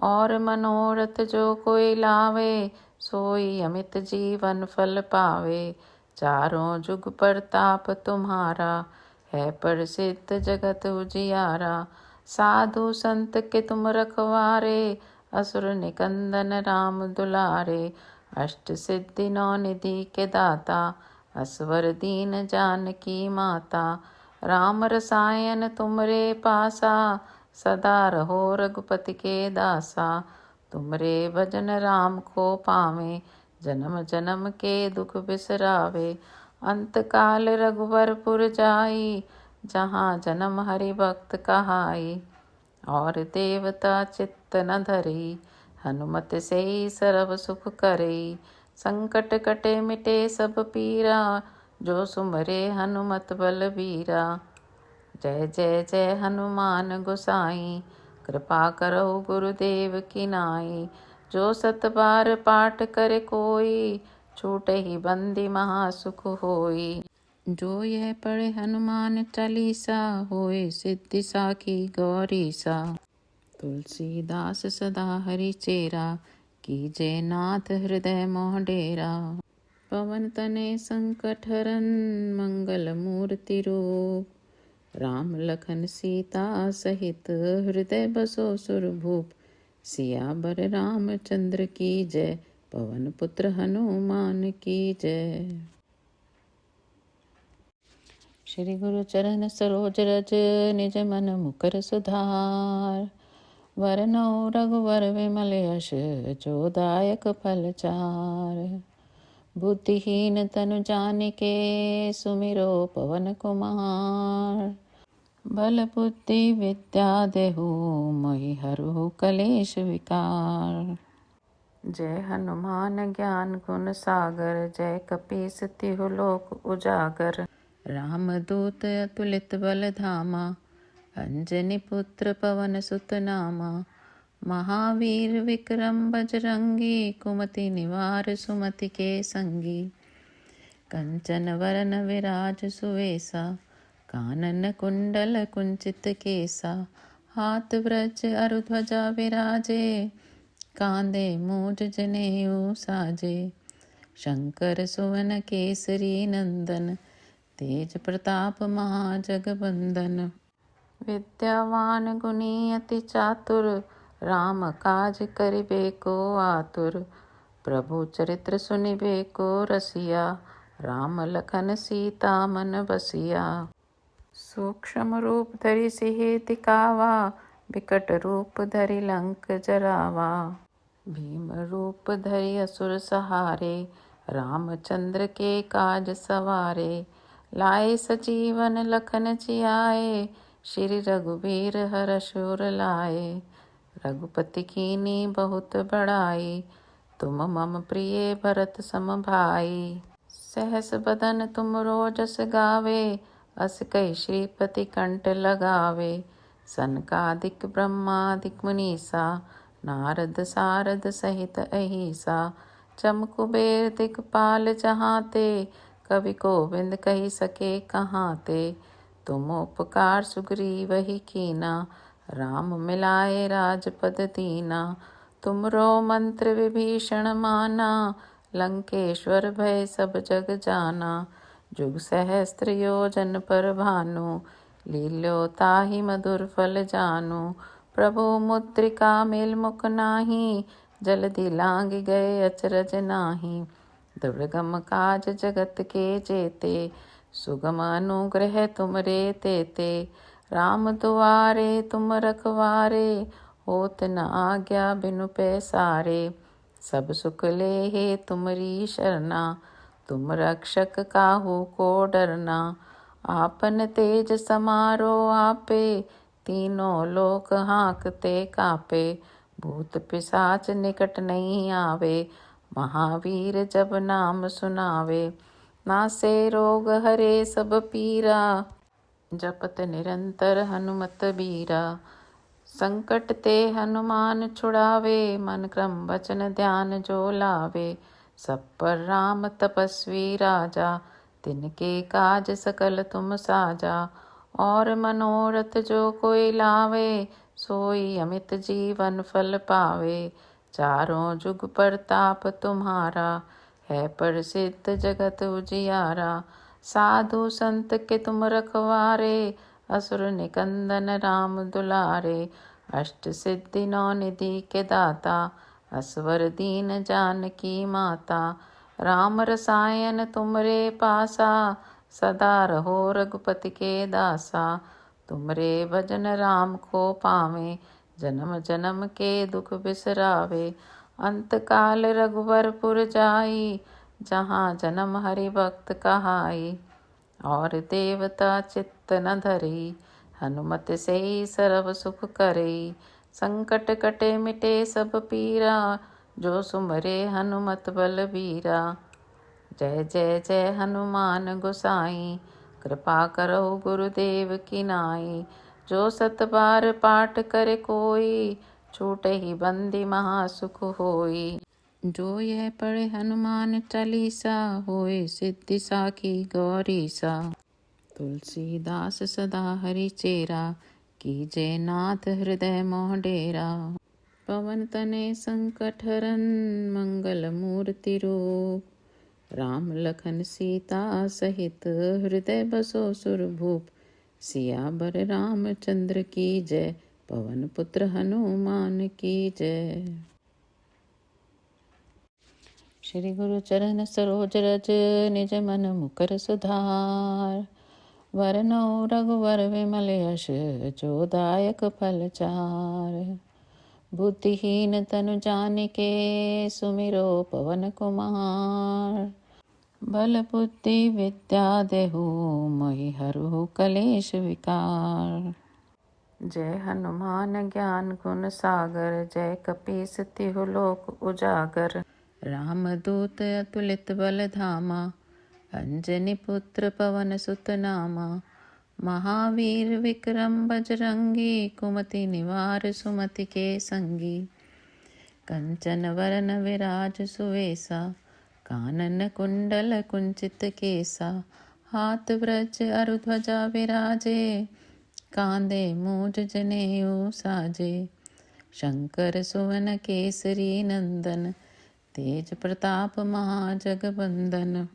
और मनोरथ जो कोई लावे, सोई अमित जीवन फल पावे। चारों जुग परताप तुम्हारा, है प्रसिद्ध जगत उजियारा। साधु संत के तुम रखवारे, असुर निकंदन राम दुलारे। अष्ट सिद्धि नौ निधि के दाता, असवर दीन जानकी माता। राम रसायन तुमरे पासा, सदा रहो रघुपति के दासा। तुमरे भजन राम को पावे, जन्म जन्म के दुख बिसरावे। अंत काल रघुवरपुर जाई, जहाँ जन्म हरि भक्त कहाई। और देवता चित्त न धरी, हनुमत से सर्व सुख करे। संकट कटे मिटे सब पीरा, जो सुमरे हनुमत बलबीरा। जय जय जय हनुमान गोसाई, कृपा करो गुरुदेव की नाई। जो सत बार पाठ करे कोई, छूटे ही बंदी महासुख होई। जो यह पढ़े हनुमान चालीसा, होए सिद्धि साखी गौरी सा। तुलसीदास सदा हरि चेरा, कीजे नाथ हृदय मोह डेरा। पवन तनय संकट हरन, मंगल मूर्ति रूप। राम लखन सीता सहित, हृदय बसो सुरभूप। सियावर रामचंद्र की जय, पवन पुत्र हनुमान की जय। श्री गुरु चरण सरोज रज, निज मन मुकर सुधार। वरनौ रघुवर विमल यश, जो दायक फल चार। बुद्धिहीन तनु जानिके, सुमिरो पवन कुमार। बल बुद्धि विद्या देहु मोहि हरहु कलेश विकार। जय हनुमान ज्ञान गुण सागर, जय कपीस तिहु लोक उजागर। रामदूत अतुलित बल धामा, अंजनी पुत्र पवन सुत नामा। महावीर विक्रम बजरंगी, कुमति निवार सुमति के संगी। कंचन वरन विराज सुवेसा, कानन कुंडल कुंचित केसा। हाथ ब्रज अरु ध्वजा विराजे, कांधे मूज जनेऊ साजे। शंकर सुवन केसरी नंदन, तेज प्रताप महाजगबंदन। विद्यावान गुणी अति चातुर, राम काज करिबे को आतुर। प्रभु चरित्र सुनिबे को रसिया, राम लखन सीता मन बसिया। सूक्ष्म रूप धरि सिहि दिखावा, विकट रूप धरि लंक जरावा। भीम रूप धरि असुर सहारे, रामचंद्र के काज सवारे। लाए सजीवन लखन जियाए, श्री रघुबीर हरषुर लाए। रघुपति कीन्ही बहुत बड़ाई, तुम मम प्रिय भरत सम भाई। सहस बदन तुम रोजस गावे, अस कहि श्रीपति कंठ लगावे। सनकादिक ब्रह्मादिक मुनीसा, नारद सारद सहित अहिसा। चम कुबेर दिखपाल जहाँ ते, कवि गोविंद कही सके कहाँ ते। तुम उपकार सुग्रीवहि कीना, राम मिलाए राजपद दीना। तुमरो मंत्र विभीषण माना, लंकेश्वर भय सब जग जाना। जुग सहस्त्र योजन पर भानु, लील्यो ताहि मधुर फल जानु। प्रभु मुद्रिका मेल मुख नाही, जल्दी लांग गए अचरज नाही। दुर्गम काज जगत के जेते, सुगम अनुग्रह तुमरे तेते। राम दुआरे तुम रखवारे, होत न आज्ञा बिनु पैसारे। सब सुख लेहे तुमरी शरणा, तुम रक्षक काहू को डरना। आपन तेज समारो आपे, तीनों लोक हाँकते कापे। भूत पिशाच निकट नहीं आवे, महावीर जब नाम सुनावे। नासे रोग हरे सब पीरा, जपत निरंतर हनुमत बीरा। संकट ते हनुमान छुड़ावे, मन क्रम वचन ध्यान जो लावे। सब पर राम तपस्वी राजा, तिनके काज सकल तुम साजा। और मनोरथ जो कोई लावे, सोई अमित जीवन फल पावे। चारों जुग परताप तुम्हारा, है प्रसिद्ध जगत उजियारा। साधु संत के तुम रखवारे, असुर निकंदन राम दुलारे। अष्ट सिद्धि नौ निधि के दाता, असवर दीन जानकी माता। राम रसायन तुमरे पासा, सदा रहो रघुपति के दासा। तुमरे भजन राम को पावे, जन्म जन्म के दुख बिसरावे। अंत काल रघुवरपुर जाई, जहाँ जन्म हरि भक्त कहाई। और देवता चित्त न धरी, हनुमत से सर्व सुख करे। संकट कटे मिटे सब पीरा, जो सुमरे हनुमत बलबीरा। जय जय जय हनुमान गोसाई, कृपा करो गुरुदेव की नाई। जो सत बार पाठ करे कोई, छूटे ही बंदी महासुख होई। जो यह पढ़े हनुमान चालीसा, होए सिद्धि साखी गौरी सा। तुलसीदास सदा हरि चेरा, कीजय नाथ हृदय मोह डेरा। पवन तनय संकट हरन, मंगल मूर्ति रूप। राम लखन सीता सहित, हृदय बसो सुरभूप। सियावर रामचंद्र की जय, पवन पुत्र हनुमान की जय। श्री गुरु चरण सरोज रज, निज मन मुकर सुधार। वरनौ रघुवर विमल यश, जो दायक फल चार। बुद्धिहीन तनु जानिके, सुमिरो पवन कुमार। बल बुद्धि विद्या देहु मोहि हरहु कलेश विकार। जय हनुमान ज्ञान गुण सागर, जय कपीस तिहु लोक उजागर। रामदूत अतुलित बल धामा, अंजनी पुत्र पवन सुत नामा। महावीर विक्रम बजरंगी, कुमति निवार सुमति के संगी। कंचन वरन विराज सुवेसा, कानन कुंडल कुंचित केसा। हाथ ब्रज अरु ध्वजा विराजे, कांधे मूज जनेऊ साजे। शंकर सुवन केसरी नंदन, तेज प्रताप महाजगबंदन।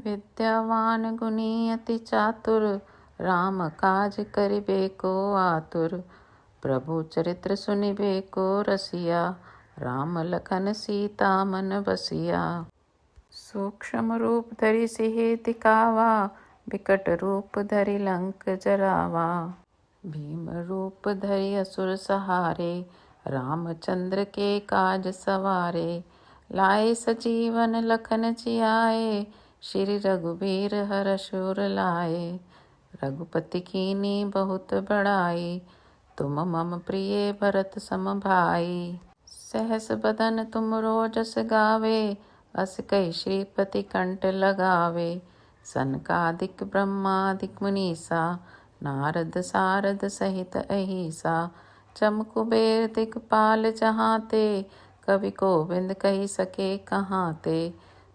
विद्यावान गुणी अति चातुर, राम काज करिबे को आतुर। प्रभु चरित्र सुनिबे को रसिया, राम लखन सीता मन बसिया। सूक्ष्म रूप धरि सिहि दिखावा, विकट रूप धरि लंक जरावा। भीम रूप धरि असुर सहारे, रामचंद्र के काज सवारे। लाए सजीवन लखन जियाए, श्री रघुबीर हरषुर लाए। रघुपति कीन्ही बहुत बड़ाई, तुम मम प्रिय भरत सम भाई। सहस बदन तुम रोजस गावे, अस कहि श्रीपति कंठ लगावे। सनकादिक ब्रह्मादिक मुनीसा, नारद सारद सहित अहिसा। चम कुबेर दिखपाल जहाँ ते, कवि गोविंद कही सके कहाँ ते।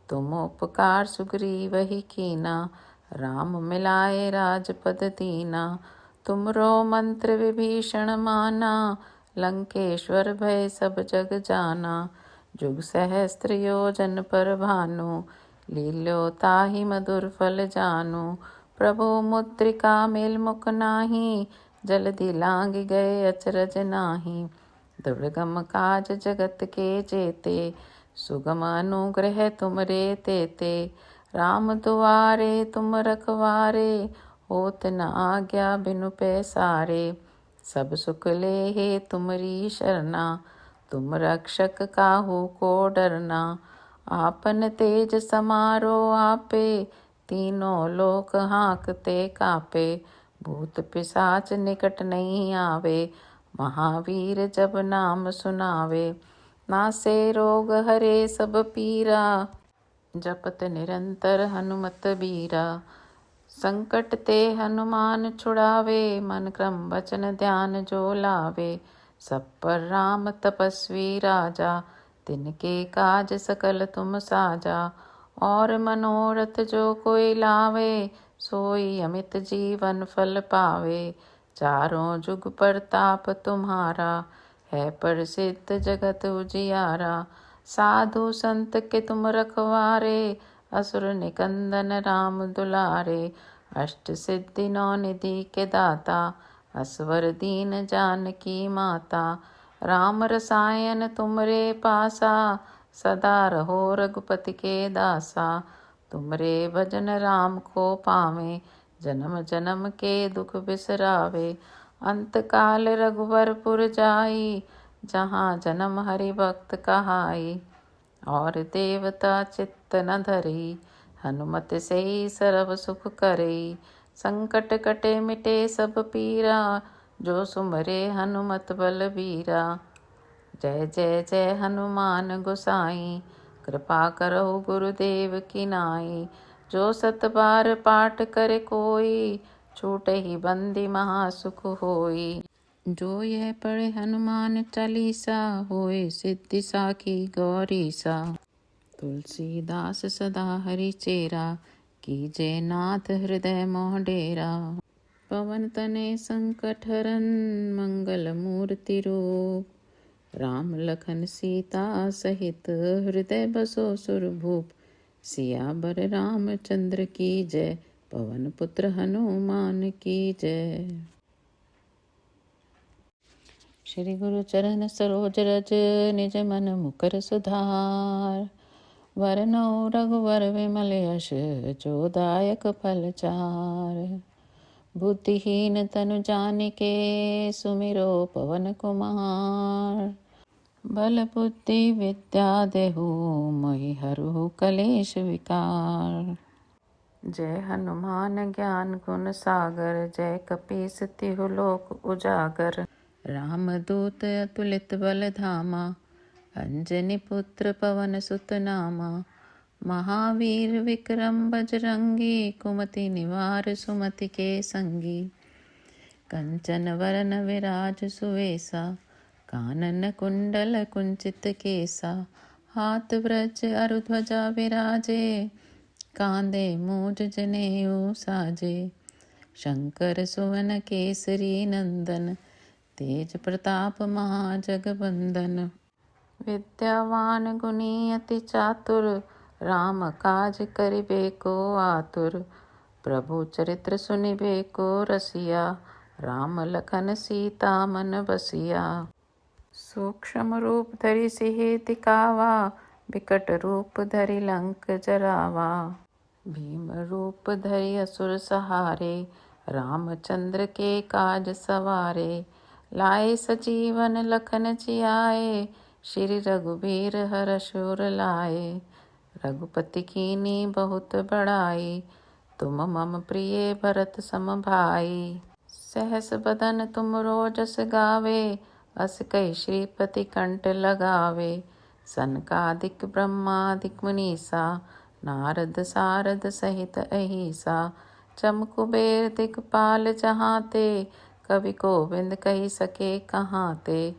तुम उपकार सुग्रीवहि कीना, राम मिलाए राजपद दीना। तुमरो मंत्र विभीषण माना, लंकेश्वर भय सब जग जाना। जुग सहस्त्र योजन पर भानु, लील्यो ताहि मधुर फल जानु। प्रभु मुद्रिका मेल मुख नाही, जल्दी लांग गए अचरज नाही। दुर्गम काज जगत के जेते, सुगम अनुग्रह तुमरे तेते। राम दुआरे तुम रखवारे, होत न आज्ञा बिनु पैसारे। सब सुख लेहे तुमरी शरणा, तुम रक्षक काहू को डरना। आपन तेज समारो आपे, तीनों लोक हाँकते कापे। भूत पिशाच निकट नहीं आवे, महावीर जब नाम सुनावे। नासे रोग हरे सब पीरा, जपत निरंतर हनुमत बीरा। संकट ते हनुमान छुड़ावे, मन क्रम वचन ध्यान जो लावे। सब पर राम तपस्वी राजा, तिनके काज सकल तुम साजा। और मनोरथ जो कोई लावे, सोई अमित जीवन फल पावे। चारों जुग परताप तुम्हारा, है प्रसिद्ध जगत उजियारा। साधु संत के तुम रखवारे, असुर निकंदन राम दुलारे। अष्ट सिद्धि नौ निधि के दाता, असवर दीन जानकी माता। राम रसायन तुमरे पासा, सदा रहो रघुपति के दासा। तुमरे भजन राम को पावे, जन्म जन्म के दुख बिसरावे। अंत काल रघुवरपुर जाई, जहाँ जन्म हरि भक्त कहाई। और देवता चित्त न धरी, हनुमत से सर्व सुख करे। संकट कटे मिटे सब पीरा, जो सुमरे हनुमत बलबीरा। जय जय जय हनुमान गोसाई, कृपा करो गुरुदेव की नाई। जो सत बार पाठ करे कोई, छूटे ही बंदी महासुख होई। जो यह पढ़े हनुमान चालीसा, होए सिद्धि साखी गौरी सा। तुलसीदास सदा हरि चेरा, कीजे नाथ हृदय मोह डेरा। पवन तनय संकट हरन, मंगल मूर्ति रूप। राम लखन सीता सहित, हृदय बसो सुरभूप। सियावर रामचंद्र की जय, पवन पुत्र हनुमान की जय। श्री गुरु चरण सरोज रज, निज मन मुकर सुधार। वरनौ रघुवर विमल यश, जो दायक फल चार। बुद्धिहीन तनु जानिके, सुमिरो पवन कुमार। बल बुद्धि विद्या देहु मोहि हरहु कलेश विकार। जय हनुमान ज्ञान गुण सागर, जय कपीस तिहु लोक उजागर। रामदूत अतुलित बल धामा, अंजनी पुत्र पवन सुत नामा। महावीर विक्रम बजरंगी, कुमति निवार सुमति के संगी। कंचन वरन विराज सुवेसा, कानन कुंडल कुंचित केसा। हाथ ब्रज अरु ध्वजा विराजे, कांधे मूज जनेऊ साजे। शंकर सुवन केसरी नंदन, तेज प्रताप महाजगबंदन। विद्यावान गुणी अति चातुर, राम काज करिबे को आतुर। प्रभु चरित्र सुनिबे को रसिया, राम लखन सीता मन बसिया। सूक्ष्म रूप धरि सिहि दिखावा, बिकट रूप धरि लंक जरावा। भीम रूप धरि असुर सहारे, रामचंद्र के काज सवारे। लाए सजीवन लखन जियाए, श्री रघुबीर हरषुर लाए। रघुपति कीन्ही बहुत बड़ाई, तुम मम प्रिय भरत सम भाई। सहस बदन तुम रोजस गावे, अस कहि श्रीपति कंठ लगावे। सनकादिक ब्रह्मादिक मुनीसा, नारद सारद सहित अहिसा। चम कुबेर दिखपाल जहाते, कवि कोविंद कही सके कहाँ ते।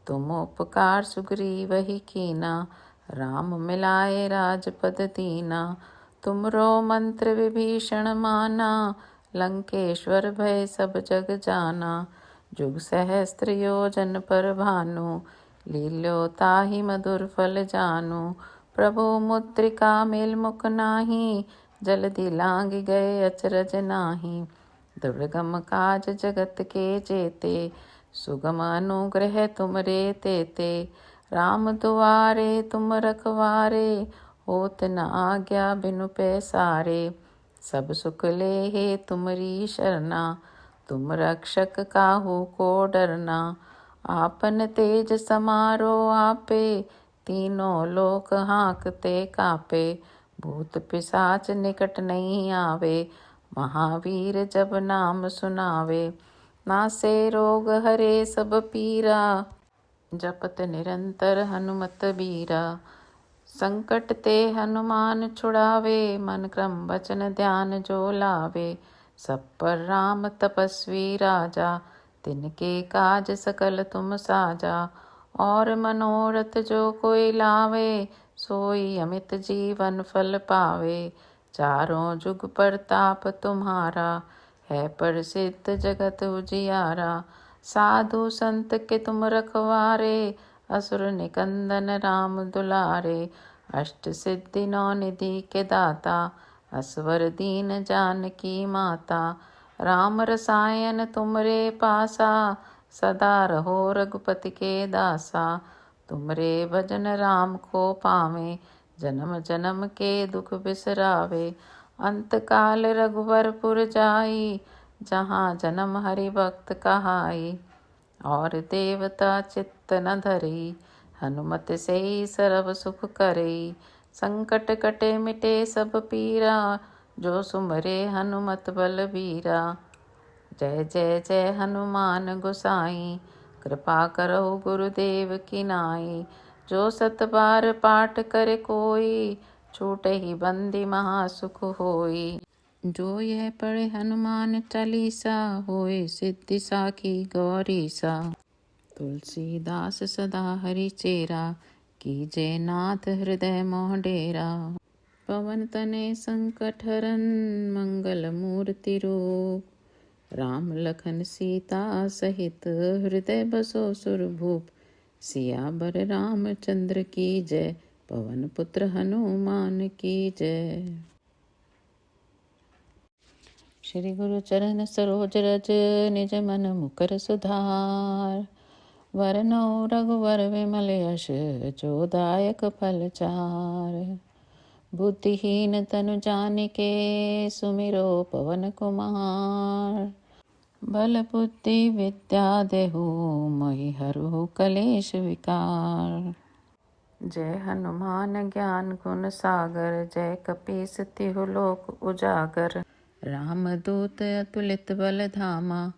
तुम उपकार सुग्रीवहि कीना, राम मिलाए राजपद दीना। तुमरो मंत्र विभीषण माना, लंकेश्वर भय सब जग जाना। जुग सहस्त्र योजन पर भानु, लील्यो ताहि मधुर फल जानू। प्रभु मुद्रिका मेल मुख नाही, जल्दी लांग गए अचरज नाही। दुर्गम काज जगत के जेते, सुगम अनुग्रह तुमरे तेते। राम दुआरे तुम रखवारे, होत न आज्ञा बिनु पैसारे। सब सुख लेहे तुमरी शरणा, तुम रक्षक काहू को डरना। आपन तेज समारो आपे, तीनों लोक हाँकते कापे। भूत पिशाच निकट नहीं आवे, महावीर जब नाम सुनावे। नासे रोग हरे सब पीरा, जपत निरंतर हनुमत बीरा। संकट ते हनुमान छुड़ावे, मन क्रम वचन ध्यान जो लावे। सब पर राम तपस्वी राजा, तिनके काज सकल तुम साजा। और मनोरथ जो कोई लावे, सोई अमित जीवन फल पावे। चारों जुग परताप तुम्हारा, है प्रसिद्ध जगत उजियारा। साधु संत के तुम रखवारे, असुर निकंदन राम दुलारे। अष्ट सिद्धि नौ निधि के दाता, असवर दीन जानकी माता। राम रसायन तुमरे पासा, सदा रहो रघुपति के दासा। तुमरे भजन राम को पावे, जन्म जन्म के दुख बिसरावे। अंत काल रघुवरपुर जाई, जहाँ जन्म हरि भक्त कहाई। और देवता चित्त न धरी, हनुमत से सर्व सुख करे। संकट कटे मिटे सब पीरा, जो सुमरे हनुमत बलबीरा। जय जय जय हनुमान गोसाई, कृपा करो गुरुदेव की नाई। जो सत बार पाठ करे कोई, छूटे ही बंदी महासुख होई। जो यह पढ़े हनुमान चालीसा, होए सिद्धि साखी गौरीसा। तुलसीदास सदा हरि चेरा, कीजे नाथ हृदय मोह डेरा। पवन तनय संकट हरन, मंगल मूर्ति रूप। राम लखन सीता सहित, हृदय बसो सुरभूप। सियावर रामचंद्र की जय, पवन पुत्र हनुमान की जय। श्री गुरु चरण सरोज रज, निज मन मुकर सुधार। वरनौ रघुवर विमल यश, जो दायक फल चार। बुद्धिहीन तनु जानिके, सुमिरो पवन कुमार। बल बुद्धि विद्या देहु मोहि हरहु कलेश विकार। जय हनुमान ज्ञान गुण सागर, जय कपीस तिहु लोक उजागर। रामदूत अतुलित बल धामा,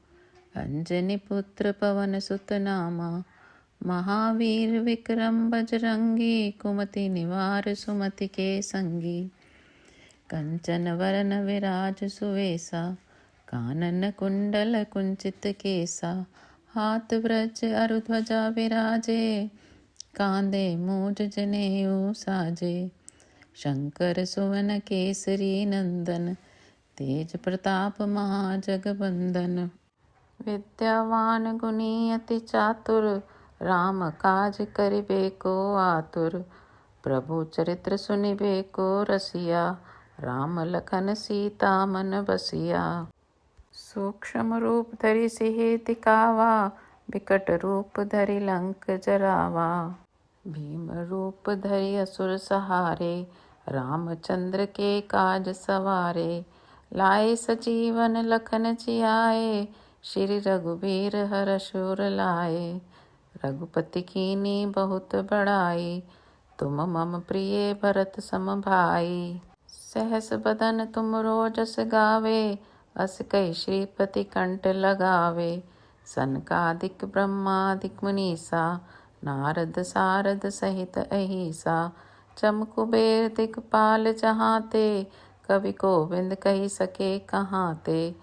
अंजनी पुत्र पवन सुत नामा। महावीर विक्रम बजरंगी, कुमति निवार सुमति के संगी। कंचन वरन विराज सुवेसा, कानन कुंडल कुंचित केसा। हाथ ब्रज अरु ध्वजा विराजे, कांधे मूज जनेऊ साजे। शंकर सुवन केसरी नंदन, तेज प्रताप महाजगबंदन। विद्यावान गुणी अति चातुर, राम काज करिबे को आतुर। प्रभु चरित्र सुनिबे को रसिया, राम लखन सीता मन बसिया। सूक्ष्म रूप धरि सिहि दिखावा, विकट रूप धरि लंक जरावा। भीम रूप धरि असुर सहारे, रामचंद्र के काज सवारे। लाए सजीवन लखन जियाए, श्री रघुबीर हरषुर लाए। रघुपति कीन्ही बहुत बड़ाई, तुम मम प्रिय भरत सम भाई। सहस बदन तुम रोजस गावे, अस कहि श्रीपति कंठ लगावे। सनकादिक ब्रह्मादिक मुनीसा, नारद सारद सहित अहिसा। चम कुबेर दिखपाल जहाँ ते, कवि गोविंद कही सके कहाँ ते।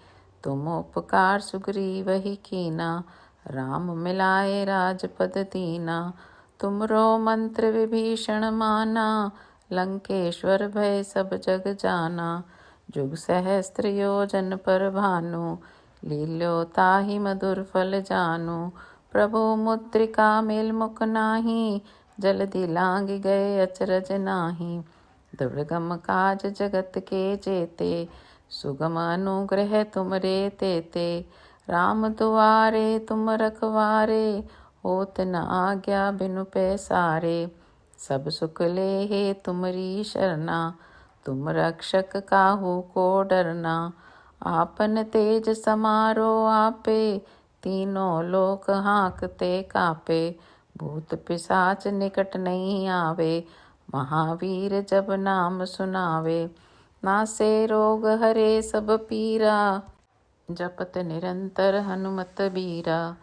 तुम उपकार सुग्रीव ही कीना, राम मिलाए राजपद दीना। तुमरो मंत्र विभीषण माना, लंकेश्वर भय सब जग जाना। जुग सहस्त्र योजन पर भानु, लील्यो ताहि मधुर फल जानु। प्रभु मुद्रिका मेल मुख नाही, जल्दी लांग गए अचरज नाही। दुर्गम काज जगत के जेते, सुगम अनुग्रह तुमरे तेते। राम दुआरे तुम रखवारे, होत न आज्ञा बिनु पैसारे। सब सुख लेहे तुमरी शरणा, तुम रक्षक काहू को डरना। आपन तेज समारो आपे, तीनों लोक हाँकते कापे। भूत पिशाच निकट नहीं आवे, महावीर जब नाम सुनावे। नासे रोग हरे सब पीरा, जपत निरंतर हनुमत बीरा।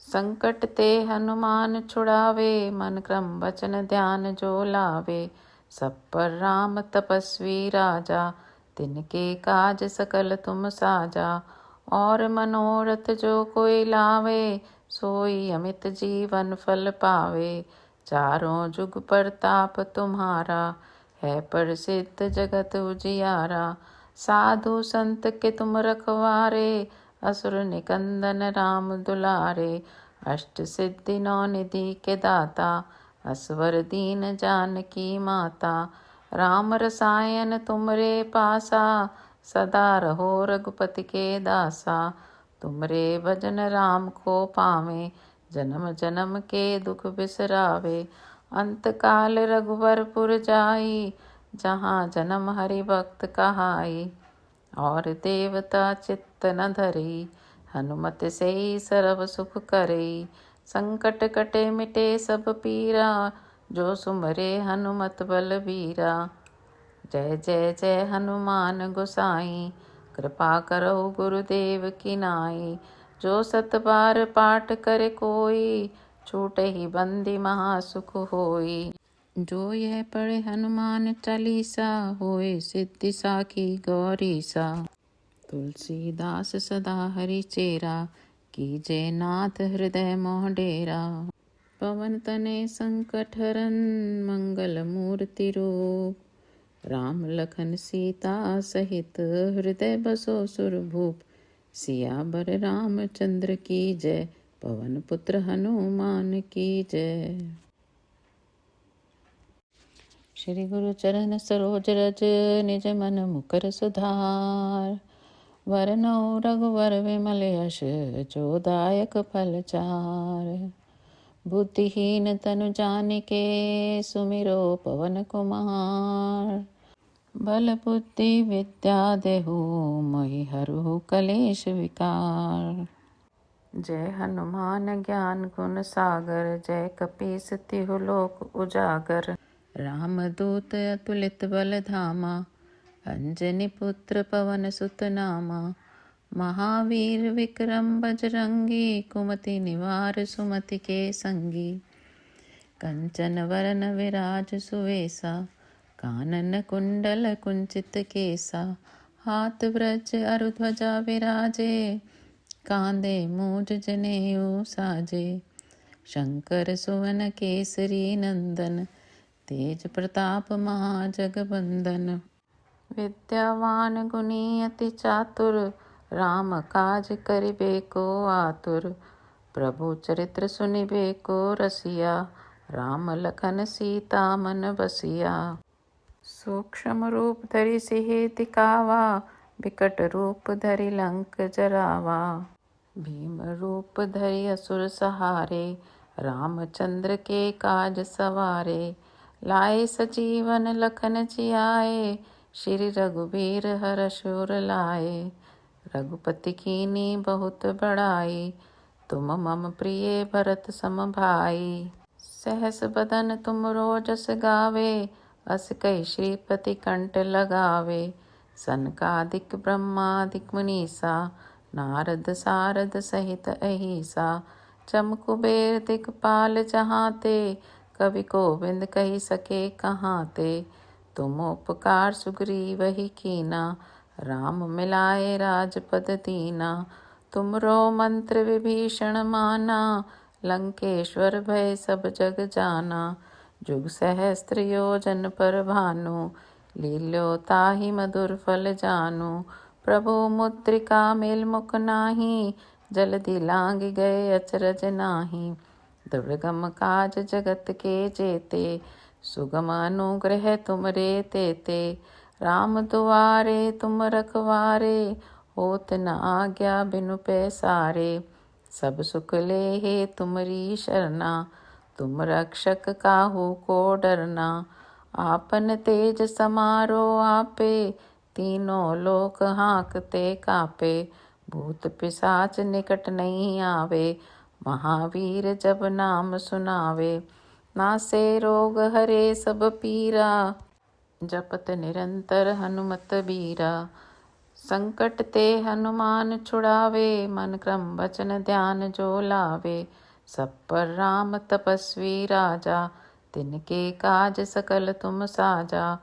संकट ते हनुमान छुड़ावे, मन क्रम वचन ध्यान जो लावे। सब पर राम तपस्वी राजा, तिनके काज सकल तुम साजा। और मनोरथ जो कोई लावे, सोई अमित जीवन फल पावे। चारों जुग परताप तुम्हारा, है प्रसिद्ध जगत उजियारा। साधु संत के तुम रखवारे, असुर निकंदन राम दुलारे। अष्ट सिद्धि नौ निधि के दाता, असवर दीन जानकी माता। राम रसायन तुमरे पासा, सदा रहो रघुपति के दासा। तुमरे भजन राम को पावे, जन्म जन्म के दुख बिसरावे। अंत काल रघुवरपुर जाई, जहाँ जन्म हरि भक्त कहाई। और देवता चित्त न धरी, हनुमत से सर्व सुख करे। संकट कटे मिटे सब पीरा, जो सुमरे हनुमत बलबीरा। जय जय जय हनुमान गोसाई, कृपा करो गुरुदेव की नाई। जो सत बार पाठ करे कोई, छूटे ही बंदी महासुख होई। जो यह पढ़े हनुमान चालीसा, होए सिद्धि साखी गौरी सा। तुलसीदास सदा हरि चेरा, कीजे नाथ हृदय मोह डेरा। पवन तनय संकट हरन, मंगल मूर्ति रूप। राम लखन सीता सहित, हृदय बसो सुरभूप। सियावर रामचंद्र की जय, पवन पुत्र हनुमान की जय। श्री गुरु चरण सरोज रज, निज मन मुकर सुधार। वरनौ रघुवर विमल यश, जो दायक फल चार। बुद्धिहीन तनु जानिके, सुमिरो पवन कुमार। बल बुद्धि विद्या देहु मोहि हरहु कलेश विकार। जय हनुमान ज्ञान गुण सागर, जय कपीस तिहु लोक उजागर। रामदूत अतुलित बल धामा, अंजनी पुत्र पवन सुत नामा। महावीर विक्रम बजरंगी, कुमति निवार सुमति के संगी। कंचन वरन विराज सुवेसा, कानन कुंडल कुंचित केसा। हाथ ब्रज अरु ध्वजा विराजे, कांधे मूज जनेऊ साजे। शंकर सुवन केसरी नंदन, तेज प्रताप महाजगबंदन। विद्यावान गुणी अति चातुर, राम काज करिबे को आतुर। प्रभु चरित्र सुनिबे को रसिया, राम लखन सीता मन बसिया। सूक्ष्म रूप धरि सिहि दिखावा, बिकट रूप धरि लंक जरावा। भीम रूप धरि असुर सहारे, रामचंद्र के काज सवारे। लाए सजीवन लखन जियाए, श्री रघुबीर हरष उर लाए। रघुपति कीन्ही बहुत बड़ाई, तुम मम प्रिय भरत सम भाई। सहस बदन तुम रोजस गावे, अस कहि श्रीपति कंठ लगावे। सनकादिक ब्रह्मादिक मुनीसा, नारद सारद सहित अहिसा। चम कुबेर दिखपाल जहाँ ते, कवि गोविंद कही सके कहाँ ते। तुम उपकार सुग्रीवहि कीना, राम मिलाए राजपद दीना। तुमरो मंत्र विभीषण माना, लंकेश्वर भय सब जग जाना। जुग सहस्त्र योजन पर भानु, लील्यो ताहि मधुर फल जानु। प्रभु मुद्रिका मेल मुख नाही, जल्दी लांग गए अचरज नाही। दुर्गम काज जगत के जेते, सुगम अनुग्रह तुमरे तेते। राम दुआरे तुम रखवारे, होत न आज्ञा बिनु पैसारे। सब सुख लेहे तुमरी शरणा, तुम रक्षक काहू को डरना। आपन तेज समारो आपे, तीनों लोक हाँकते कापे। भूत पिशाच निकट नहीं आवे, महावीर जब नाम सुनावे। नासे रोग हरे सब पीरा, जपत निरंतर हनुमत बीरा। संकट ते हनुमान छुड़ावे, मन क्रम वचन ध्यान जो लावे। सब पर राम तपस्वी राजा, तिनके काज सकल तुम साजा।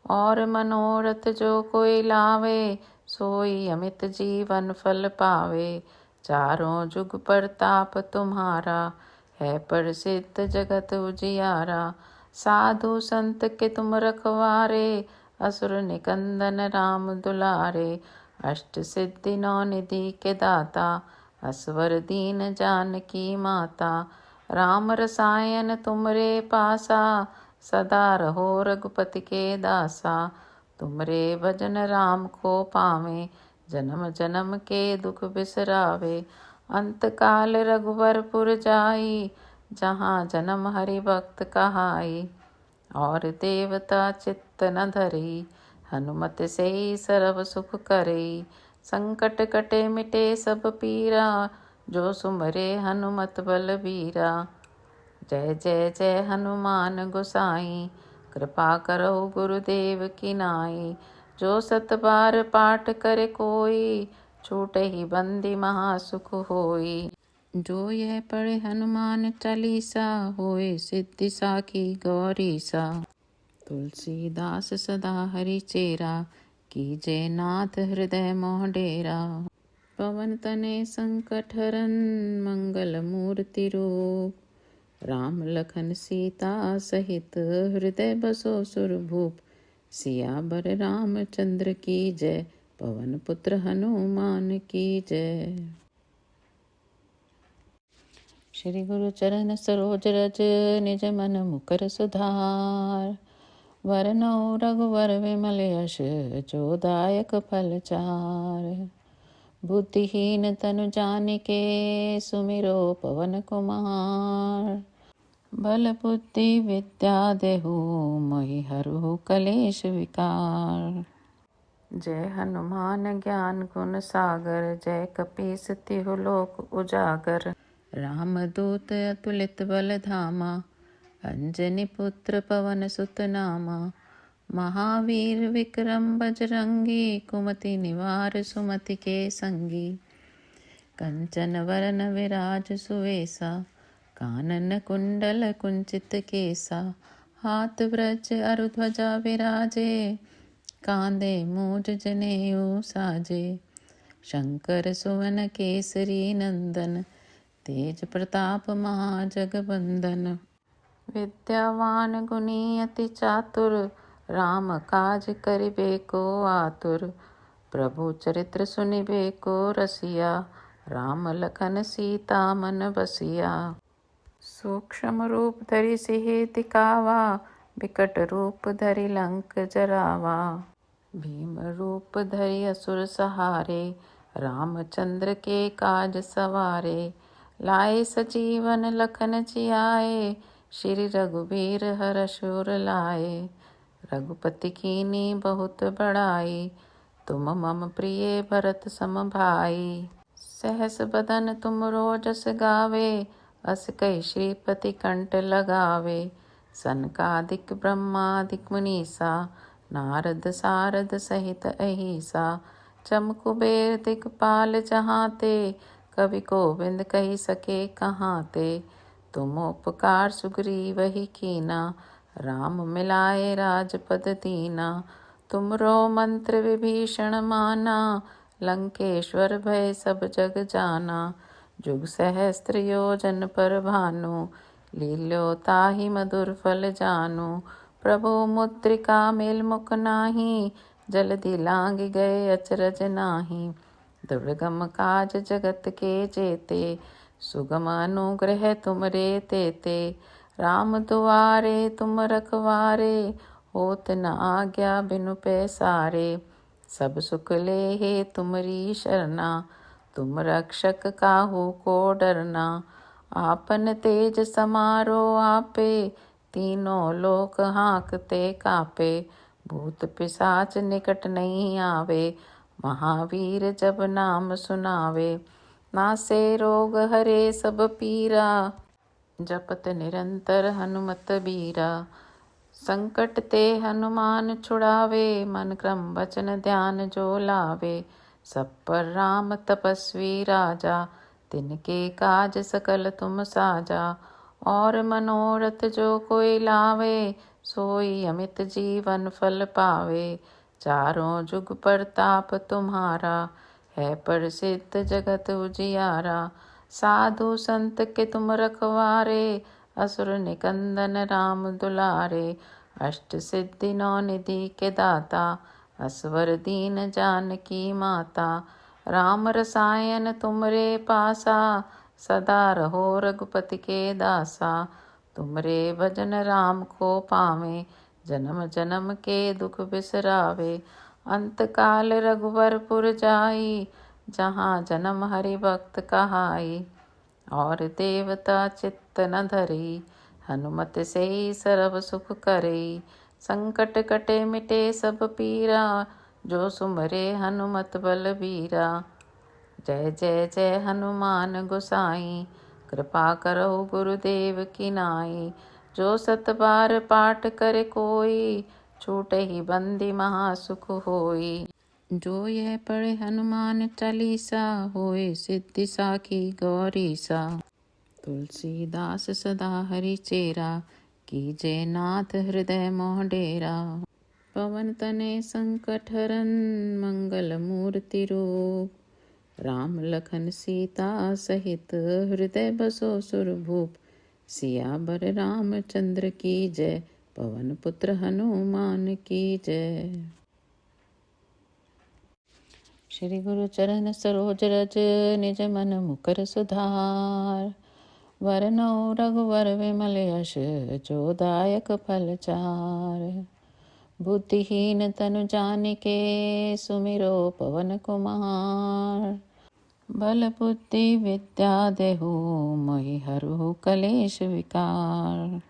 और मनोरथ जो कोई लावे, सोई अमित जीवन फल पावे। चारों जुग परताप तुम्हारा, है प्रसिद्ध जगत उजियारा। साधु संत के तुम रखवारे, असुर निकंदन राम दुलारे। अष्ट सिद्धि नौ निधि के दाता, असवर दीन जानकी माता। राम रसायन तुमरे पासा, सदा रहो रघुपति के दासा। तुमरे भजन राम को पावे, जन्म जन्म के दुख बिसरावे। अंत काल रघुवरपुर जाई, जहाँ जन्म हरि भक्त कहाई। और देवता चित्त न धरी, हनुमत से सर्व सुख करे। संकट कटे मिटे सब पीरा, जो सुमरे हनुमत बलबीरा। जय जय जय हनुमान गोसाई, कृपा करो गुरुदेव की नाई। जो सत बार पाठ करे कोई, छूटे ही बंदी महासुख होई। जो यह पढ़े हनुमान चालीसा, होए सिद्धि साखी गौरी सा। तुलसीदास सदा हरि चेरा, कीजय नाथ हृदय मोह डेरा। पवन तनय संकट हरन, मंगल मूर्ति रूप। राम लखन सीता सहित, हृदय बसो सुरभूप। सियावर रामचंद्र की जय, पवन पुत्र हनुमान की जय। श्री गुरु चरण सरोज रज, निज मन मुकर सुधार। वरनौ रघुवर विमल यश, जो दायक फल चार। बुद्धिहीन तनु जानिके, सुमिरो पवन कुमार। बल बुद्धि विद्या देहु मोहि हरहु कलेश विकार। जय हनुमान ज्ञान गुण सागर, जय कपीस तिहु लोक उजागर। रामदूत अतुलित बल धामा, अंजनी पुत्र पवन सुत नामा। महावीर विक्रम बजरंगी, कुमति निवार सुमति के संगी। कंचन वरन विराज सुवेसा, कानन कुंडल कुंचित केसा। हाथ ब्रज अरु ध्वजा विराजे, कांधे मूज जनेऊ साजे। शंकर सुवन केसरी नंदन, तेज प्रताप महाजगबंदन। विद्यावान गुणी अति चातुर, राम काज करिबे को आतुर। प्रभु चरित्र सुनिबे को रसिया, राम लखन सीता मन बसिया। सूक्ष्म रूप धरि सिहि दिखावा, बिकट रूप धरि लंक जरावा। भीम रूप धरि असुर सहारे, रामचंद्र के काज सवारे। लाए सजीवन लखन जियाए, श्री रघुबीर हरषुर लाए। रघुपति कीनी बहुत बड़ाई, तुम मम प्रिय भरत सम भाई। सहस बदन तुम रोजस गावे, अस कहि श्रीपति कंठ लगावे। सनकादिक ब्रह्मादिक मुनीसा, नारद सारद सहित अहिसा। चम कुबेर दिगपाल जहाते, कवि गोविंद कहि सके कहाते। तुम उपकार सुग्रीवहि कीना, राम मिलाए राजपद दीना। तुमरो मंत्र विभीषण माना, लंकेश्वर भय सब जग जाना। जुग सहस्त्र योजन पर भानु, लील्यो ताहि मधुर फल जानु। प्रभु मुद्रिका मेल मुख नाही, जल्दी लांग गए अचरज नाही। दुर्गम काज जगत के जेते, सुगम अनुग्रह तुमरे तेते। राम दुआरे तुम रखवारे, होत न आज्ञा बिनु पैसारे। सब सुख लेहे तुमरी शरणा, तुम रक्षक काहू को डरना। आपन तेज समारो आपे, तीनों लोक हाँकते कापे। भूत पिशाच निकट नहीं आवे, महावीर जब नाम सुनावे। नासे रोग हरे सब पीरा, जपत निरंतर हनुमत बीरा। संकट ते हनुमान छुड़ावे, मन क्रम वचन ध्यान जो लावे। सब पर राम तपस्वी राजा, तिनके काज सकल तुम साजा। और मनोरथ जो कोई लावे, सोई अमित जीवन फल पावे। चारों जुग परताप तुम्हारा, है प्रसिद्ध जगत उजियारा। साधु संत के तुम रखवारे, असुर निकंदन राम दुलारे। अष्ट सिद्धि नौ निधि के दाता, असवर दीन जानकी माता। राम रसायन तुमरे पासा, सदा रहो रघुपति के दासा। तुमरे भजन राम को पावे, जन्म जन्म के दुख बिसरावे। अंत काल रघुवरपुर जाई, जहाँ जन्म हरि भक्त कहाई। और देवता चित्त न धरी, हनुमत से सर्व सुख करे। संकट कटे मिटे सब पीरा, जो सुमरे हनुमत बलबीरा। जय जय जय हनुमान गोसाई, कृपा करो गुरुदेव की नाई। जो सत बार पाठ करे कोई, छूटे ही बंदी महासुख होई। जो यह पढ़े हनुमान चालीसा, होए सिद्धि साखी गौरीसा। तुलसीदास सदा हरि चेरा, कीजे नाथ हृदय मोह डेरा। पवन तनय संकट हरन, मंगल मूर्ति रूप। राम लखन सीता सहित, हृदय बसो सुरभूप। सियावर रामचंद्र की जय, पवन पुत्र हनुमान की जय। श्री गुरु चरण सरोज रज, निज मन मुकर सुधार। वरनौ रघुवर विमल यश, जो दायक फल चार। बुद्धिहीन तनु जानिके, सुमिरो पवन कुमार। बल बुद्धि विद्या देहु मोहि हरहु कलेश विकार।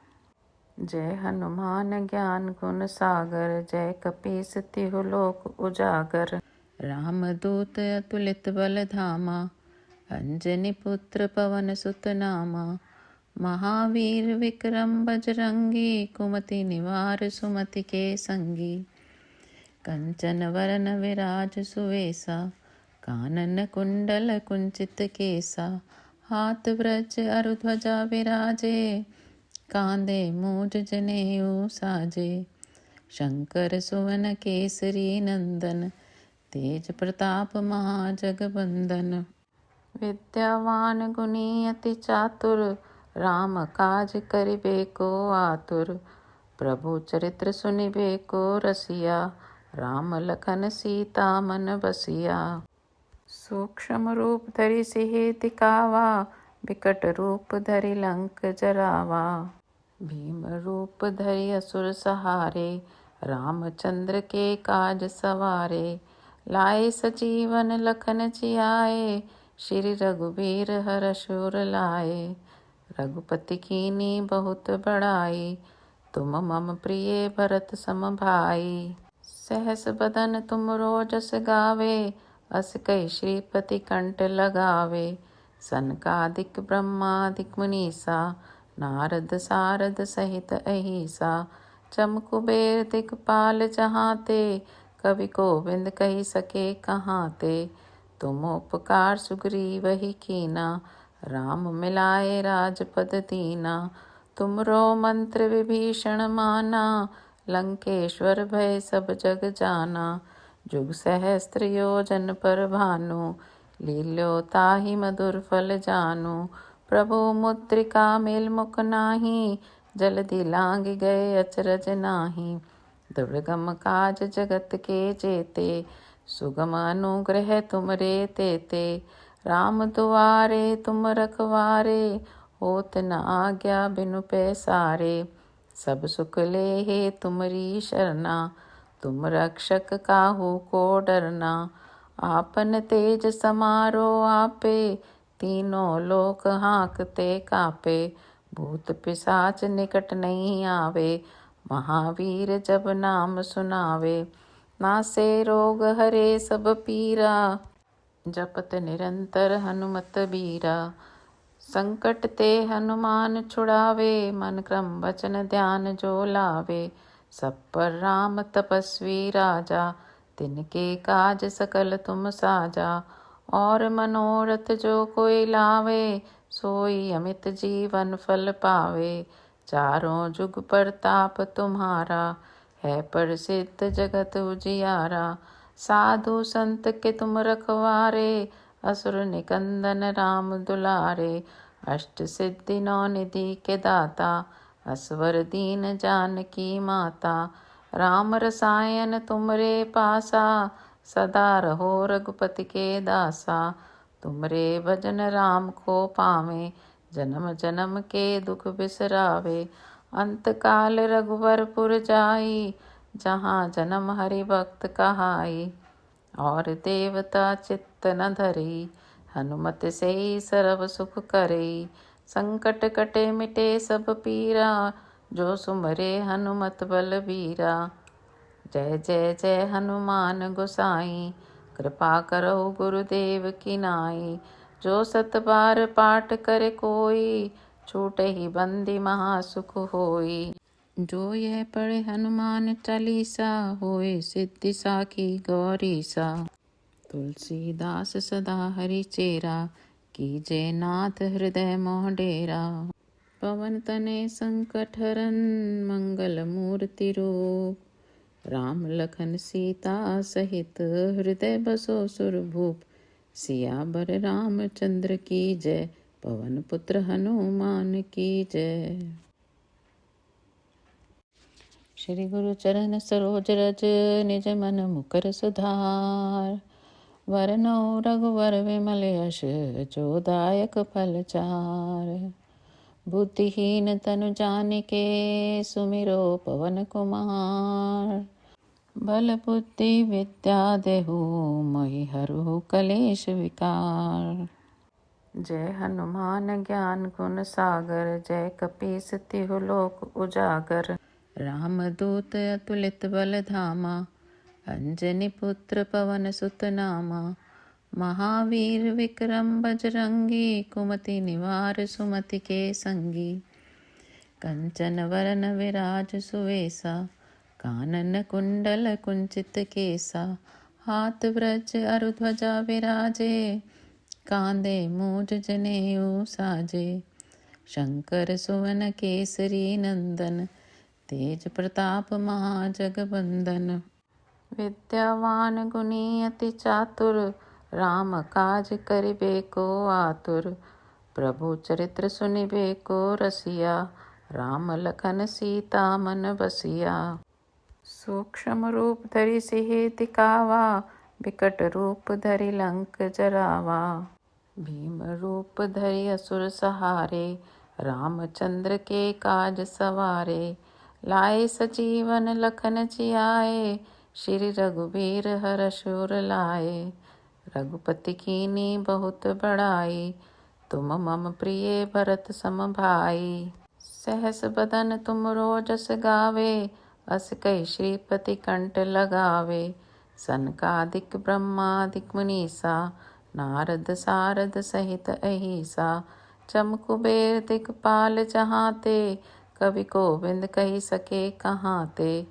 जय हनुमान ज्ञान गुण सागर, जय कपीस तिहु लोक उजागर। रामदूत अतुलित बल धामा, अंजनी पुत्र पवन सुत नामा। महावीर विक्रम बजरंगी, कुमति निवार सुमति के संगी। कंचन वरन विराज सुवेसा, कानन कुंडल कुंचित केसा। हाथ ब्रज अरु ध्वजा विराजे, कांधे मूज जनेऊ साजे। शंकर सुवन केसरी नंदन, तेज प्रताप महाजगबंदन। विद्यावान गुणी अति चातुर, राम काज करिबे को आतुर। प्रभु चरित्र सुनिबे को रसिया, राम लखन सीता मन बसिया। सूक्ष्म रूप धरि सिहि दिखावा, विकट रूप धरि लंक जरावा। भीम रूप धरि असुर सहारे, रामचंद्र के काज सवारे। लाए सजीवन लखन जियाए, श्री रघुबीर हरषुर लाए। रघुपति कीन्ही बहुत बड़ाई, तुम मम प्रिय भरत सम भाई। सहस बदन तुम रोजस गावे, अस कहि श्रीपति कंठ लगावे। सनकादिक ब्रह्मादिक मुनीसा, नारद सारद सहित अहिसा। चम कुबेर दिखपाल जहाँ ते, कवि गोविंद कही सके कहाँ ते। तुम उपकार सुग्रीव ही कीना, राम मिलाए राजपद दीना। तुमरो मंत्र विभीषण माना, लंकेश्वर भय सब जग जाना। जुग सहस्त्र योजन पर भानु, लील्यो ताहि मधुर फल जानु। प्रभु मुद्रिका मेल मुख नाही, जल्दी लांग गए अचरज नाही। दुर्गम काज जगत के जेते, सुगम अनुग्रह तुमरे तेते। राम दुआरे तुम रखवारे, होत न आज्ञा बिनु पैसारे। सब सुख लेहे तुमरी शरणा, तुम रक्षक काहू को डरना। आपन तेज समारो आपे, तीनों लोक हाँकते कापे। भूत पिशाच निकट नहीं आवे, महावीर जब नाम सुनावे। नासे रोग हरे सब पीरा, जपत निरंतर हनुमत बीरा। संकट ते हनुमान छुड़ावे, मन क्रम वचन ध्यान जो लावे। सब पर राम तपस्वी राजा, तिनके काज सकल तुम साजा। और मनोरथ जो कोई लावे, सोई अमित जीवन फल पावे। चारों जुग परताप तुम्हारा, है प्रसिद्ध जगत उजियारा। साधु संत के तुम रखवारे, असुर निकंदन राम दुलारे। अष्ट सिद्धि नौ निधि के दाता, असवर दीन जानकी माता। राम रसायन तुमरे पासा, सदा रहो रघुपति के दासा। तुमरे भजन राम को पावे, जन्म जन्म के दुख बिसरावे। अंत काल रघुवरपुर जाई, जहाँ जन्म हरि भक्त कहाई। और देवता चित्त न धरी, हनुमत से सर्व सुख करे। संकट कटे मिटे सब पीरा, जो सुमरे हनुमत बलबीरा। जय जय जय हनुमान गोसाई, कृपा करो गुरुदेव की नाई। जो सत बार पाठ करे कोई, छूटे ही बंदी महासुख होई। जो यह पढ़े हनुमान चालीसा, होए सिद्धि साखी गौरी सा। तुलसीदास सदा हरि चेरा, कीजे नाथ हृदय मोह डेरा। पवन तनय संकट हरन, मंगल मूर्ति रूप। राम लखन सीता सहित, हृदय बसो सुरभूप। सियावर रामचंद्र की जय, पवन पुत्र हनुमान की जय। श्री गुरु चरण सरोज रज, निज मन मुकर सुधार। वरनौ रघुवर विमल यश, जो दायक फल चार। बुद्धिहीन तनु जानिके, सुमिरो पवन कुमार। बल बुद्धि विद्या देहु मोहि हरहु कलेश विकार। जय हनुमान ज्ञान गुण सागर, जय कपीस तिहु लोक उजागर। रामदूत अतुलित बल धामा, अंजनी पुत्र पवन सुत नामा। महावीर विक्रम बजरंगी, कुमति निवार सुमति के संगी। कंचन वरन विराज सुवेसा, कानन कुंडल कुंचित केसा। हाथ ब्रज अरु ध्वजा विराजे, कांधे मूज जनेऊ साजे। शंकर सुवन केसरी नंदन, तेज प्रताप महाजगबंदन। विद्यावान गुणी अति चातुर, राम काज करिबे को आतुर। प्रभु चरित्र सुनिबे को रसिया, राम लखन सीता मन बसिया। सूक्ष्म रूप धरि सिहि दिखावा, बिकट रूप धरि लंक जरावा। भीम रूप धरि असुर सहारे, रामचंद्र के काज सवारे। लाए सजीवन लखन जियाए, श्री रघुबीर हरषुर लाए। रघुपति कीन्ही बहुत बड़ाई, तुम मम प्रिय भरत सम भाई। सहस बदन तुम रोजस गावे, अस कहि श्रीपति कंठ लगावे। सनकादिक ब्रह्मादिक मुनीसा, नारद सारद सहित अहिसा। चम कुबेर दिखपाल जहाँ ते, कवि गोविंद कही सके कहाँ ते।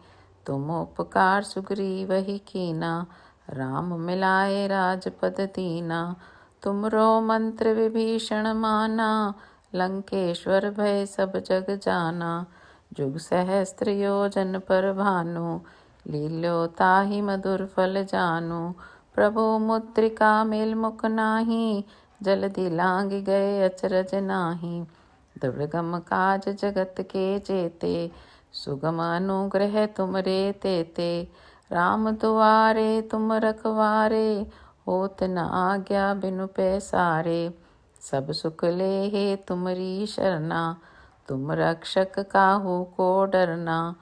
तुम उपकार सुग्रीवहि कीना, राम मिलाए राजपद दीना। तुमरो मंत्र विभीषण माना, लंकेश्वर भय सब जग जाना। जुग सहस्त्र योजन पर भानु, लील्यो ताहि मधुर फल जानु। प्रभु मुद्रिका मेल मुख नाही, जल्दी लांग गए अचरज नाही। दुर्गम काज जगत के जेते, सुगम अनुग्रह तुमरे तेते। राम दुआरे तुम रखवारे, होत न आज्ञा बिनु पैसारे। सब सुख लेहे तुमरी शरणा, तुम रक्षक काहू को डरना।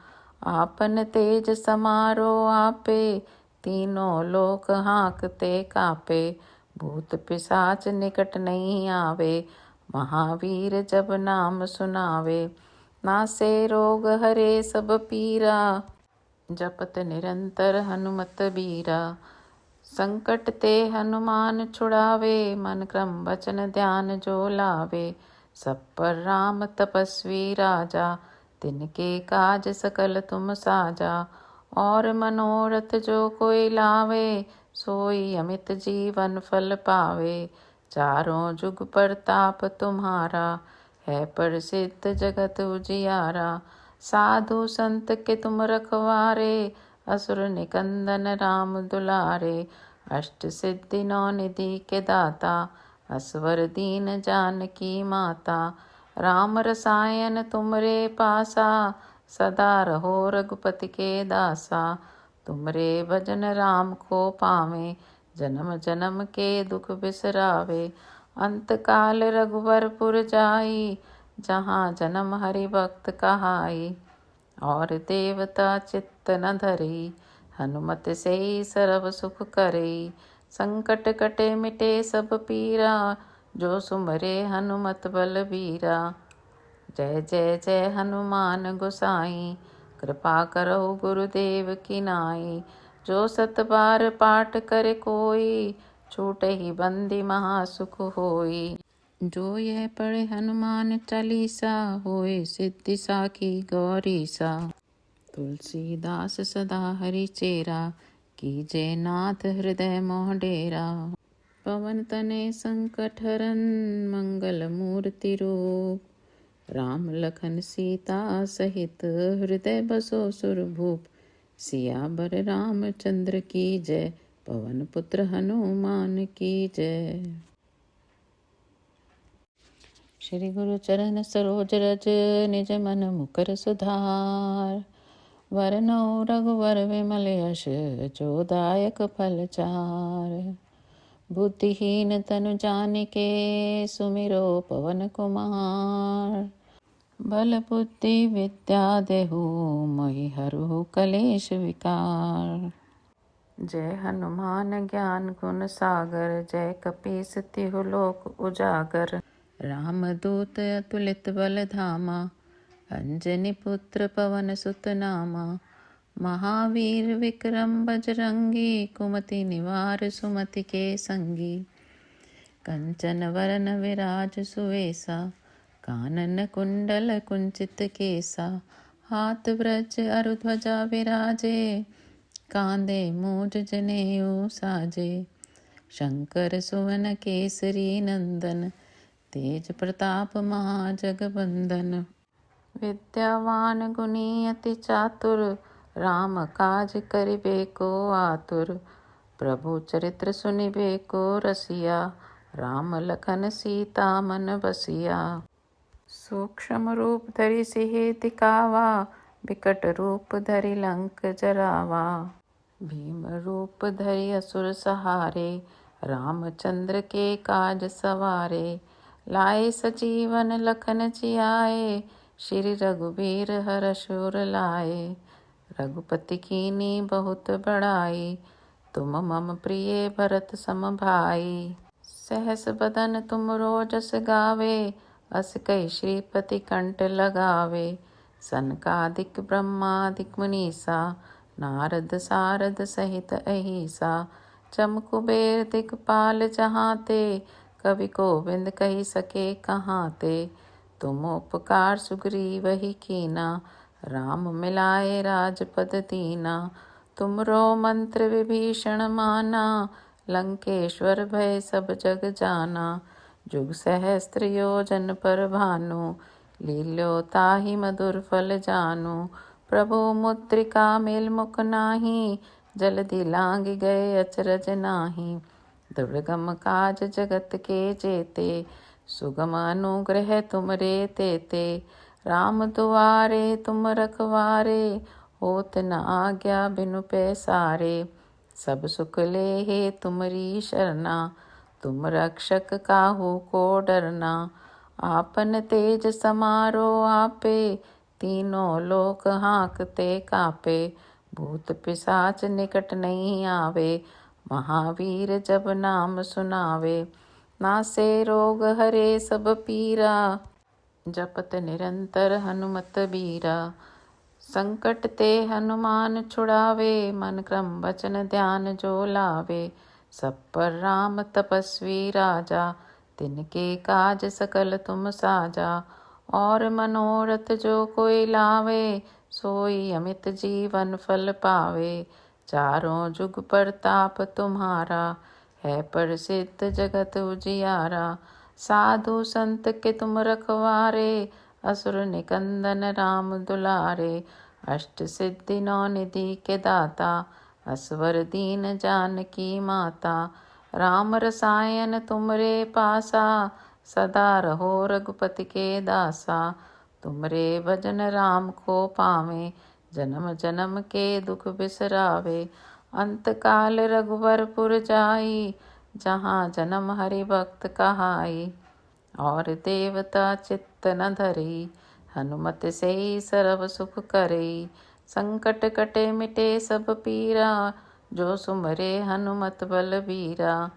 आपन तेज समारो आपे, तीनों लोक हाँकते कापे। भूत पिशाच निकट नहीं आवे, महावीर जब नाम सुनावे। नासे रोग हरे सब पीरा, जपत निरंतर हनुमत बीरा। संकट ते हनुमान छुड़ावे, मन क्रम वचन ध्यान जो लावे। सब पर राम तपस्वी राजा, तिनके काज सकल तुम साजा। और मनोरथ जो कोई लावे, सोई अमित जीवन फल पावे। चारों जुग परताप तुम्हारा, है प्रसिद्ध जगत उजियारा। साधु संत के तुम रखवारे, असुर निकंदन राम दुलारे। अष्ट सिद्धि नौ निधि के दाता, असवर दीन जानकी माता। राम रसायन तुमरे पासा, सदा रहो रघुपति के दासा। तुमरे भजन राम को पावे, जन्म जन्म के दुख बिसरावे। अंत काल रघुवरपुर जाई, जहाँ जन्म हरि भक्त कहाई। और देवता चित्त न धरी, हनुमत से सर्व सुख करे। संकट कटे मिटे सब पीरा, जो सुमरे हनुमत बलबीरा। जय जय जय हनुमान गोसाई, कृपा करो गुरुदेव की नाई। जो सत बार पाठ करे कोई, छूटे ही बंदी महासुख होई। जो यह पढ़े हनुमान चालीसा, होए सिद्धि साखी गौरी सा। तुलसीदास सदा हरि चेरा, कीजय नाथ हृदय मोह डेरा। पवन तनय संकट हरन, मंगल मूर्ति रूप। राम लखन सीता सहित, हृदय बसो सुरभूप। सियावर रामचंद्र की जय, पवन पुत्र हनुमान की जय। श्री गुरु चरण सरोज रज, निज मन मुकर सुधार। वरनौ रघुवर विमल यश, जो दायक फल चार। बुद्धिहीन तनु जानिके, सुमिरो पवन कुमार। बल बुद्धि विद्या देहु मोहि हरहु कलेश विकार। जय हनुमान ज्ञान गुण सागर, जय कपीस तिहु लोक उजागर। रामदूत अतुलित बल धामा, अंजनी पुत्र पवन सुत नामा। महावीर विक्रम बजरंगी, कुमति निवार सुमति के संगी। कंचन वरन विराज सुवेसा, कानन कुंडल कुंचित केसा। हाथ ब्रज अरु ध्वजा विराजे, कांधे मूज जनेऊ साजे। शंकर सुवन केसरी नंदन, तेज प्रताप महाजगबंदन। विद्यावान गुणी अति चातुर, राम काज करिबे को आतुर। प्रभु चरित्र सुनिबे को रसिया, राम लखन सीता मन बसिया। सूक्ष्म रूप धरि सिहि दिखावा, बिकट रूप धरि लंक जरावा। भीम रूप धरि असुर सहारे, रामचंद्र के काज सवारे। लाए सजीवन लखन जियाए, श्री रघुबीर हरषुर लाए। रघुपति कीनी बहुत बड़ाई, तुम मम प्रिय भरत सम भाई। सहस बदन तुम रोजस गावे, अस कई श्रीपति कंठ लगावे। सनकादिक ब्रह्मादिक मुनीसा, नारद सारद सहित अहिसा। चम कुबेर दिखपाल जहाते, कवि कोविंद कही सके कहाँ ते। तुम उपकार सुग्रीव ही कीना, राम मिलाए राजपद दीना। तुमरो मंत्र विभीषण माना, लंकेश्वर भय सब जग जाना। जुग सहस्त्र योजन पर भानु, लील्यो ताहि मधुर फल जानु। प्रभु मुद्रिका मेल मुख नाही, जल्दी लांग गए अचरज नाही। दुर्गम काज जगत के जेते, सुगम अनुग्रह तुमरे तेते। राम दुआरे तुम रखवारे, होत न आज्ञा बिनु पैसारे। सब सुख लेहे तुमरी शरणा, तुम रक्षक काहू को डरना। आपन तेज समारो आपे, तीनों लोक हाँकते कापे। भूत पिशाच निकट नहीं आवे, महावीर जब नाम सुनावे। नासे रोग हरे सब पीरा, जपत निरंतर हनुमत बीरा। संकट ते हनुमान छुड़ावे, मन क्रम वचन ध्यान जो लावे। सब पर राम तपस्वी राजा, तिनके काज सकल तुम साजा। और मनोरथ जो कोई लावे, सोई अमित जीवन फल पावे। चारों जुग परताप तुम्हारा, है प्रसिद्ध जगत उजियारा। साधु संत के तुम रखवारे, असुर निकंदन राम दुलारे। अष्ट सिद्धि नौ निधि के दाता, असवर दीन जानकी माता। राम रसायन तुमरे पासा, सदा रहो रघुपति के दासा। तुमरे भजन राम को पावे, जन्म जन्म के दुख बिसरावे। अंत काल रघुवरपुर जाई, जहाँ जन्म हरि भक्त कहाई। और देवता चित्त न धरी, हनुमत से सर्व सुख करे। संकट कटे मिटे सब पीरा, जो सुमरे हनुमत बलबीरा।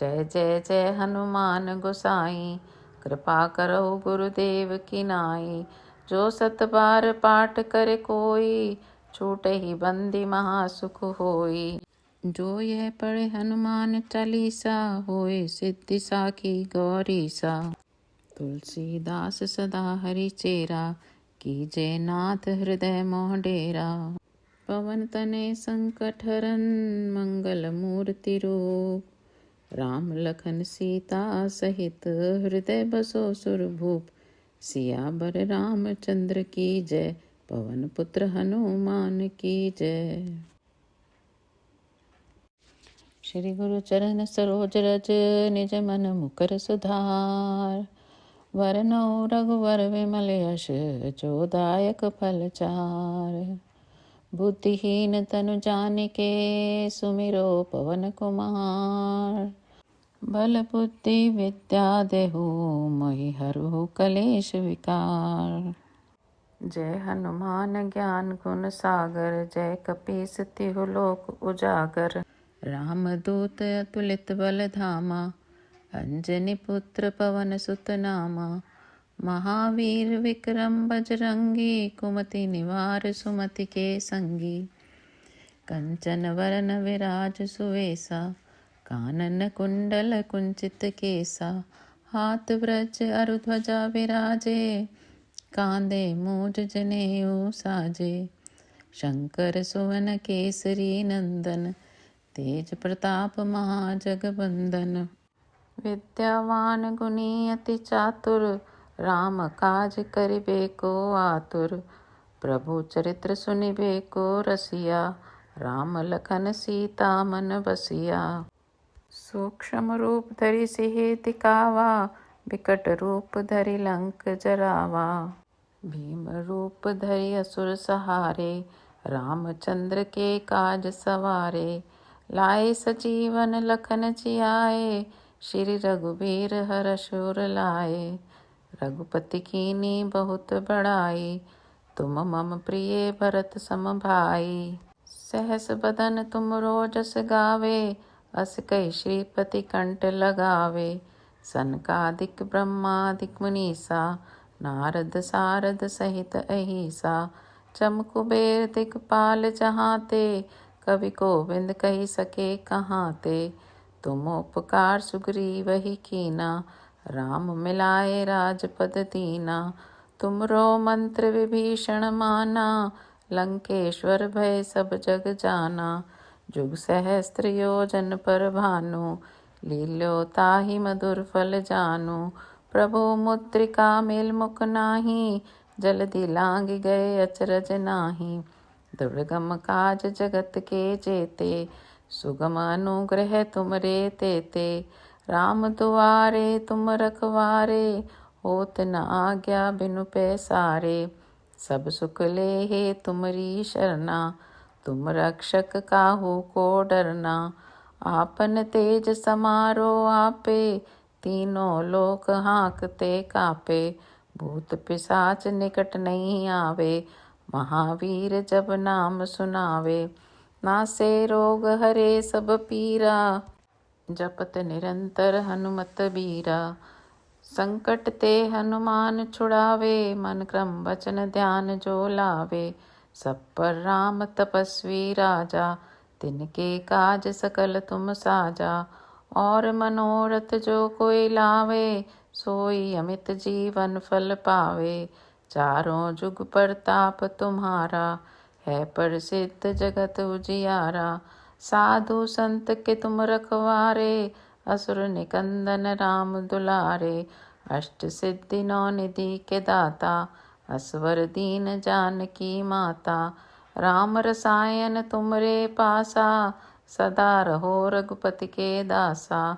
जय जय जय हनुमान गोसाई, कृपा करो गुरुदेव की नाई। जो सत बार पाठ करे कोई, छूटे ही बंदी महासुख होई। जो यह पढ़े हनुमान चालीसा, होए सिद्धि साखी गौरीसा। तुलसीदास सदा हरि चेरा, कीजे नाथ हृदय मोह डेरा। पवन तनय संकट हरन, मंगल मूर्ति रूप। राम लखन सीता सहित, हृदय बसो सुरभूप। सियावर रामचंद्र की जय, पवन पुत्र हनुमान की जय। श्री गुरु चरण सरोज रज, निज मन मुकर सुधार। वरनौ रघुवर विमल यश, जो दायक फल चार। बुद्धिहीन तनु जानिके, सुमिरो पवन कुमार। बल बुद्धि विद्या देहु मोहि हरहु कलेश विकार। जय हनुमान ज्ञान गुण सागर, जय कपीस तिहु लोक उजागर। रामदूत अतुलित बल धामा, अंजनी पुत्र पवन सुत नामा। महावीर विक्रम बजरंगी, कुमति निवार सुमति के संगी। कंचन वरन विराज सुवेसा, कानन कुंडल कुंचित केसा। हाथ ब्रज अरु ध्वजा विराजे, कांधे मूज जनेऊ साजे। शंकर सुवन केसरी नंदन, तेज प्रताप महाजगबंदन। विद्यावान गुणी अति चातुर, राम काज करिबे को आतुर। प्रभु चरित्र सुनिबे को रसिया, राम लखन सीता मन बसिया। सूक्ष्म रूप धरि सिहि दिखावा, विकट रूप धरि लंक जरावा। भीम रूप धरि असुर सहारे, रामचंद्र के काज सवारे। लाए सजीवन लखन जियाए, श्री रघुबीर हरषुर लाए। रघुपति कीन्ही बहुत बड़ाई, तुम मम प्रिय भरत सम भाई। सहस बदन तुम रोजस गावे, अस कहि श्रीपति कंठ लगावे। सनकादिक ब्रह्मादिक मुनीसा, नारद सारद सहित अहिसा। चम कुबेर दिखपाल जहाँ ते, कवि गोविंद कही सके कहाँ ते। तुम उपकार सुग्रीवहि कीना, राम मिलाए राजपद दीना। तुमरो मंत्र विभीषण माना, लंकेश्वर भय सब जग जाना। जुग सहस्त्र योजन पर भानु, लील्यो ताहि मधुर फल जानु। प्रभु मुद्रिका मेल मुख नाही, जल्दी लांग गए अचरज नाही। दुर्गम काज जगत के जेते, सुगम अनुग्रह तुमरे तेते। राम दुआरे तुम रखवारे, होत न आज्ञा बिनु पैसारे। सब सुख लेहे तुमरी शरणा, तुम रक्षक काहू को डरना। आपन तेज समारो आपे, तीनों लोक हाँकते कापे। भूत पिशाच निकट नहीं आवे, महावीर जब नाम सुनावे। नासे रोग हरे सब पीरा, जपत निरंतर हनुमत बीरा। संकट ते हनुमान छुड़ावे, मन क्रम वचन ध्यान जो लावे। सब पर राम तपस्वी राजा, तिनके काज सकल तुम साजा। और मनोरथ जो कोई लावे, सोई अमित जीवन फल पावे। चारों जुग परताप तुम्हारा, है प्रसिद्ध जगत उजियारा। साधु संत के तुम रखवारे, असुर निकंदन राम दुलारे। अष्ट सिद्धि नौ निधि के दाता, असवर दीन जानकी माता। राम रसायन तुमरे पासा, सदा रहो रघुपति के दासा।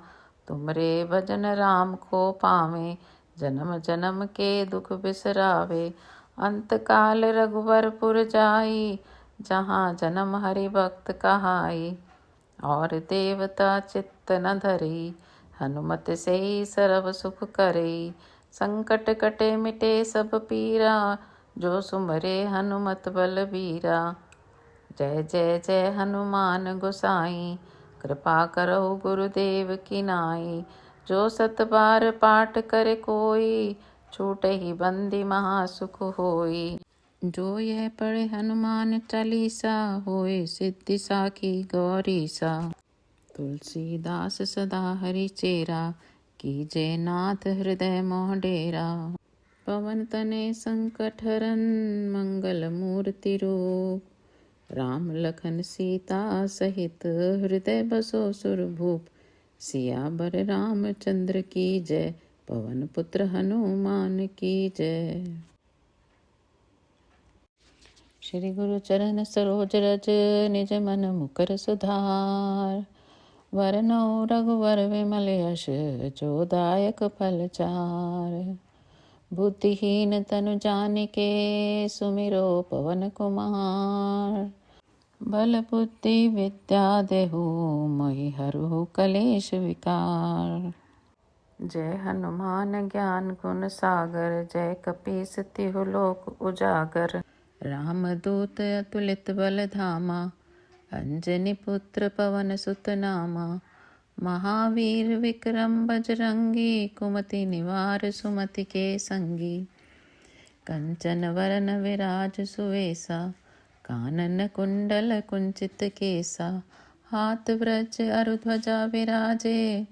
तुमरे भजन राम को पावे, जन्म जन्म के दुख बिसरावे। अंत काल रघुवरपुर जाई, जहाँ जन्म हरि भक्त कहाई। और देवता चित्त न धरी, हनुमत से सर्व सुख करे। संकट कटे मिटे सब पीरा, जो सुमरे हनुमत बलबीरा। जय जय जय हनुमान गोसाई, कृपा करो गुरुदेव की नाई। जो सत बार पाठ करे कोई, छूटे ही बंदी महासुख होई। जो यह पढ़े हनुमान चालीसा, होए सिद्धि साखी गौरी सा। तुलसीदास सदा हरि चेरा, कीजय नाथ हृदय मोह डेरा। पवन तनय संकट हरन, मंगल मूर्ति रूप। राम लखन सीता सहित, हृदय बसो सुरभूप। सियावर रामचंद्र की जय, पवन पुत्र हनुमान की जय। श्री गुरु चरण सरोज रज, निज मन मुकर सुधार। वरनौ रघुवर विमल यश, जो दायक फल चार। बुद्धिहीन तनु जानिके, सुमिरो पवन कुमार। बल बुद्धि विद्या देहु मोहि हरहु कलेश विकार। जय हनुमान ज्ञान गुण सागर, जय कपीस तिहु लोक उजागर। रामदूत अतुलित बल धामा, अंजनी पुत्र पवन सुत नामा। महावीर विक्रम बजरंगी, कुमति निवार सुमति के संगी। कंचन वरन विराज सुवेसा, कानन कुंडल कुंचित केसा। हाथ व्रज अरु ध्वजा विराजे,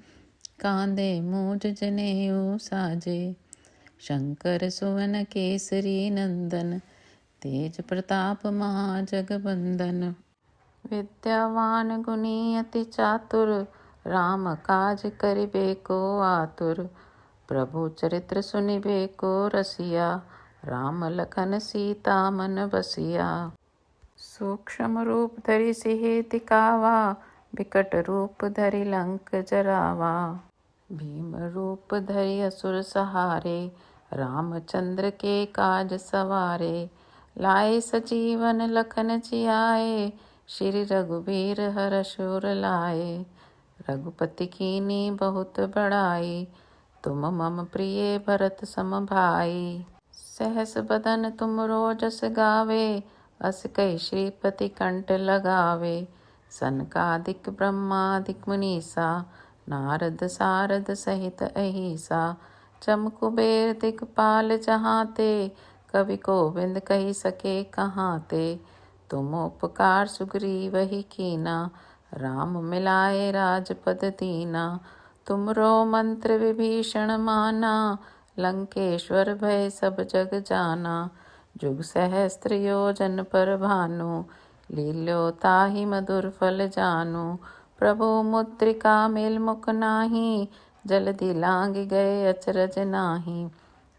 कांधे मूज जनेऊ साजे। शंकर सुवन केसरी नंदन, तेज प्रताप महाजगबंदन। विद्यावान गुणी अति चातुर, राम काज करिबे को आतुर। प्रभु चरित्र सुनिबे को रसिया, राम लखन सीता मन बसिया। सूक्ष्म रूप धरि सिहि दिखावा, बिकट रूप धरि लंक जरावा। भीम रूप धरि असुर सहारे, रामचंद्र के काज सवारे। लाए सजीवन लखन जियाए, श्री रघुबीर हरष उर लाए। रघुपति कीन्ही बहुत बड़ाई, तुम मम प्रिय भरत सम भाई। सहस बदन तुम रोजस गावे, अस कहि श्रीपति कंठ लगावे। सनकादिक ब्रह्मादिक मुनीसा, नारद सारद सहित अहिसा। चम कुबेर दिखपाल जहाँ ते, कवि गोविंद कही सके कहाँ ते। तुम उपकार सुग्रीवहि कीना, राम मिलाए राजपद दीना। तुमरो मंत्र विभीषण माना, लंकेश्वर भय सब जग जाना। जुग सहस्त्र योजन पर भानु, लील्यो ताहि मधुर फल जानु। प्रभु मुद्रिका मेल मुख नाही, जल्दी लांग गए अचरज नाही।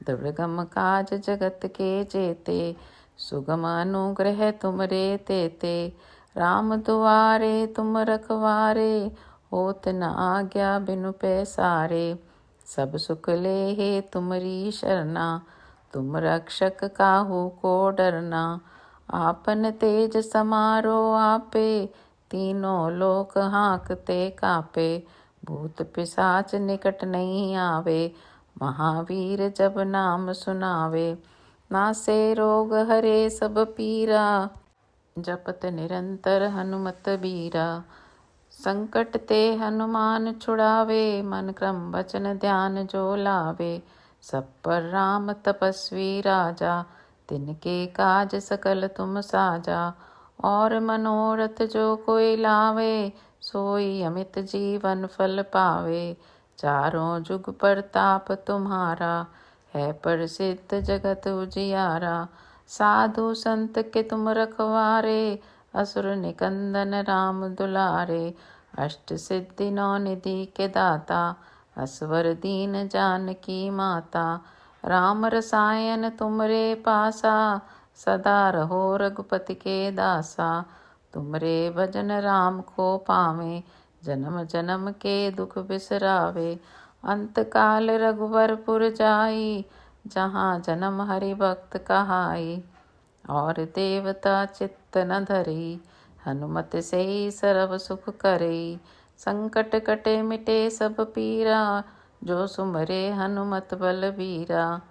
दुर्गम काज जगत के जेते, सुगम अनुग्रह तुमरे तेते। राम दुआरे तुम रखवारे, होत न आज्ञा बिनु पैसारे। सब सुख लेहे तुमरी शरणा, तुम रक्षक काहू को डरना। आपन तेज समारो आपे, तीनों लोक हाँकते कापे। भूत पिशाच निकट नहीं आवे, महावीर जब नाम सुनावे। नासे रोग हरे सब पीरा, जपत निरंतर हनुमत बीरा। संकट ते हनुमान छुड़ावे, मन क्रम वचन ध्यान जो लावे। सब पर राम तपस्वी राजा, तिनके काज सकल तुम साजा। और मनोरथ जो कोई लावे, सोई अमित जीवन फल पावे। चारों जुग परताप तुम्हारा, है प्रसिद्ध जगत उजियारा। साधु संत के तुम रखवारे, असुर निकंदन राम दुलारे। अष्ट सिद्धि नौ निधि के दाता, असवर दीन जानकी माता। राम रसायन तुमरे पासा, सदा रहो रघुपति के दासा। तुमरे भजन राम को पावे, जन्म जन्म के दुख बिसरावे। अंत काल रघुवरपुर जाई, जहाँ जन्म हरि भक्त कहाई। और देवता चित्त न धरी, हनुमत से सर्व सुख करे। संकट कटे मिटे सब पीरा, जो सुमरे हनुमत बलबीरा।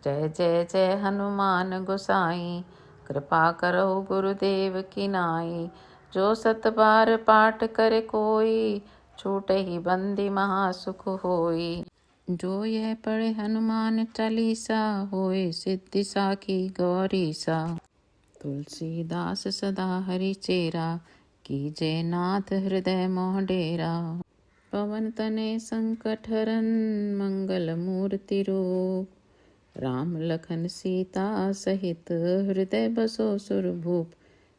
जय जय जय हनुमान गोसाई, कृपा करो गुरुदेव की नाई। जो सत बार पाठ करे कोई, छूटे ही बंदी महासुख होई। जो यह पढ़े हनुमान चालीसा, होए सिद्धि साखी गौरी सा। तुलसीदास सदा हरि चेरा, कीजय नाथ हृदय मोह डेरा। पवन तनय संकट हरन, मंगल मूर्ति रूप। राम लखन सीता सहित, हृदय बसो सुरभूप।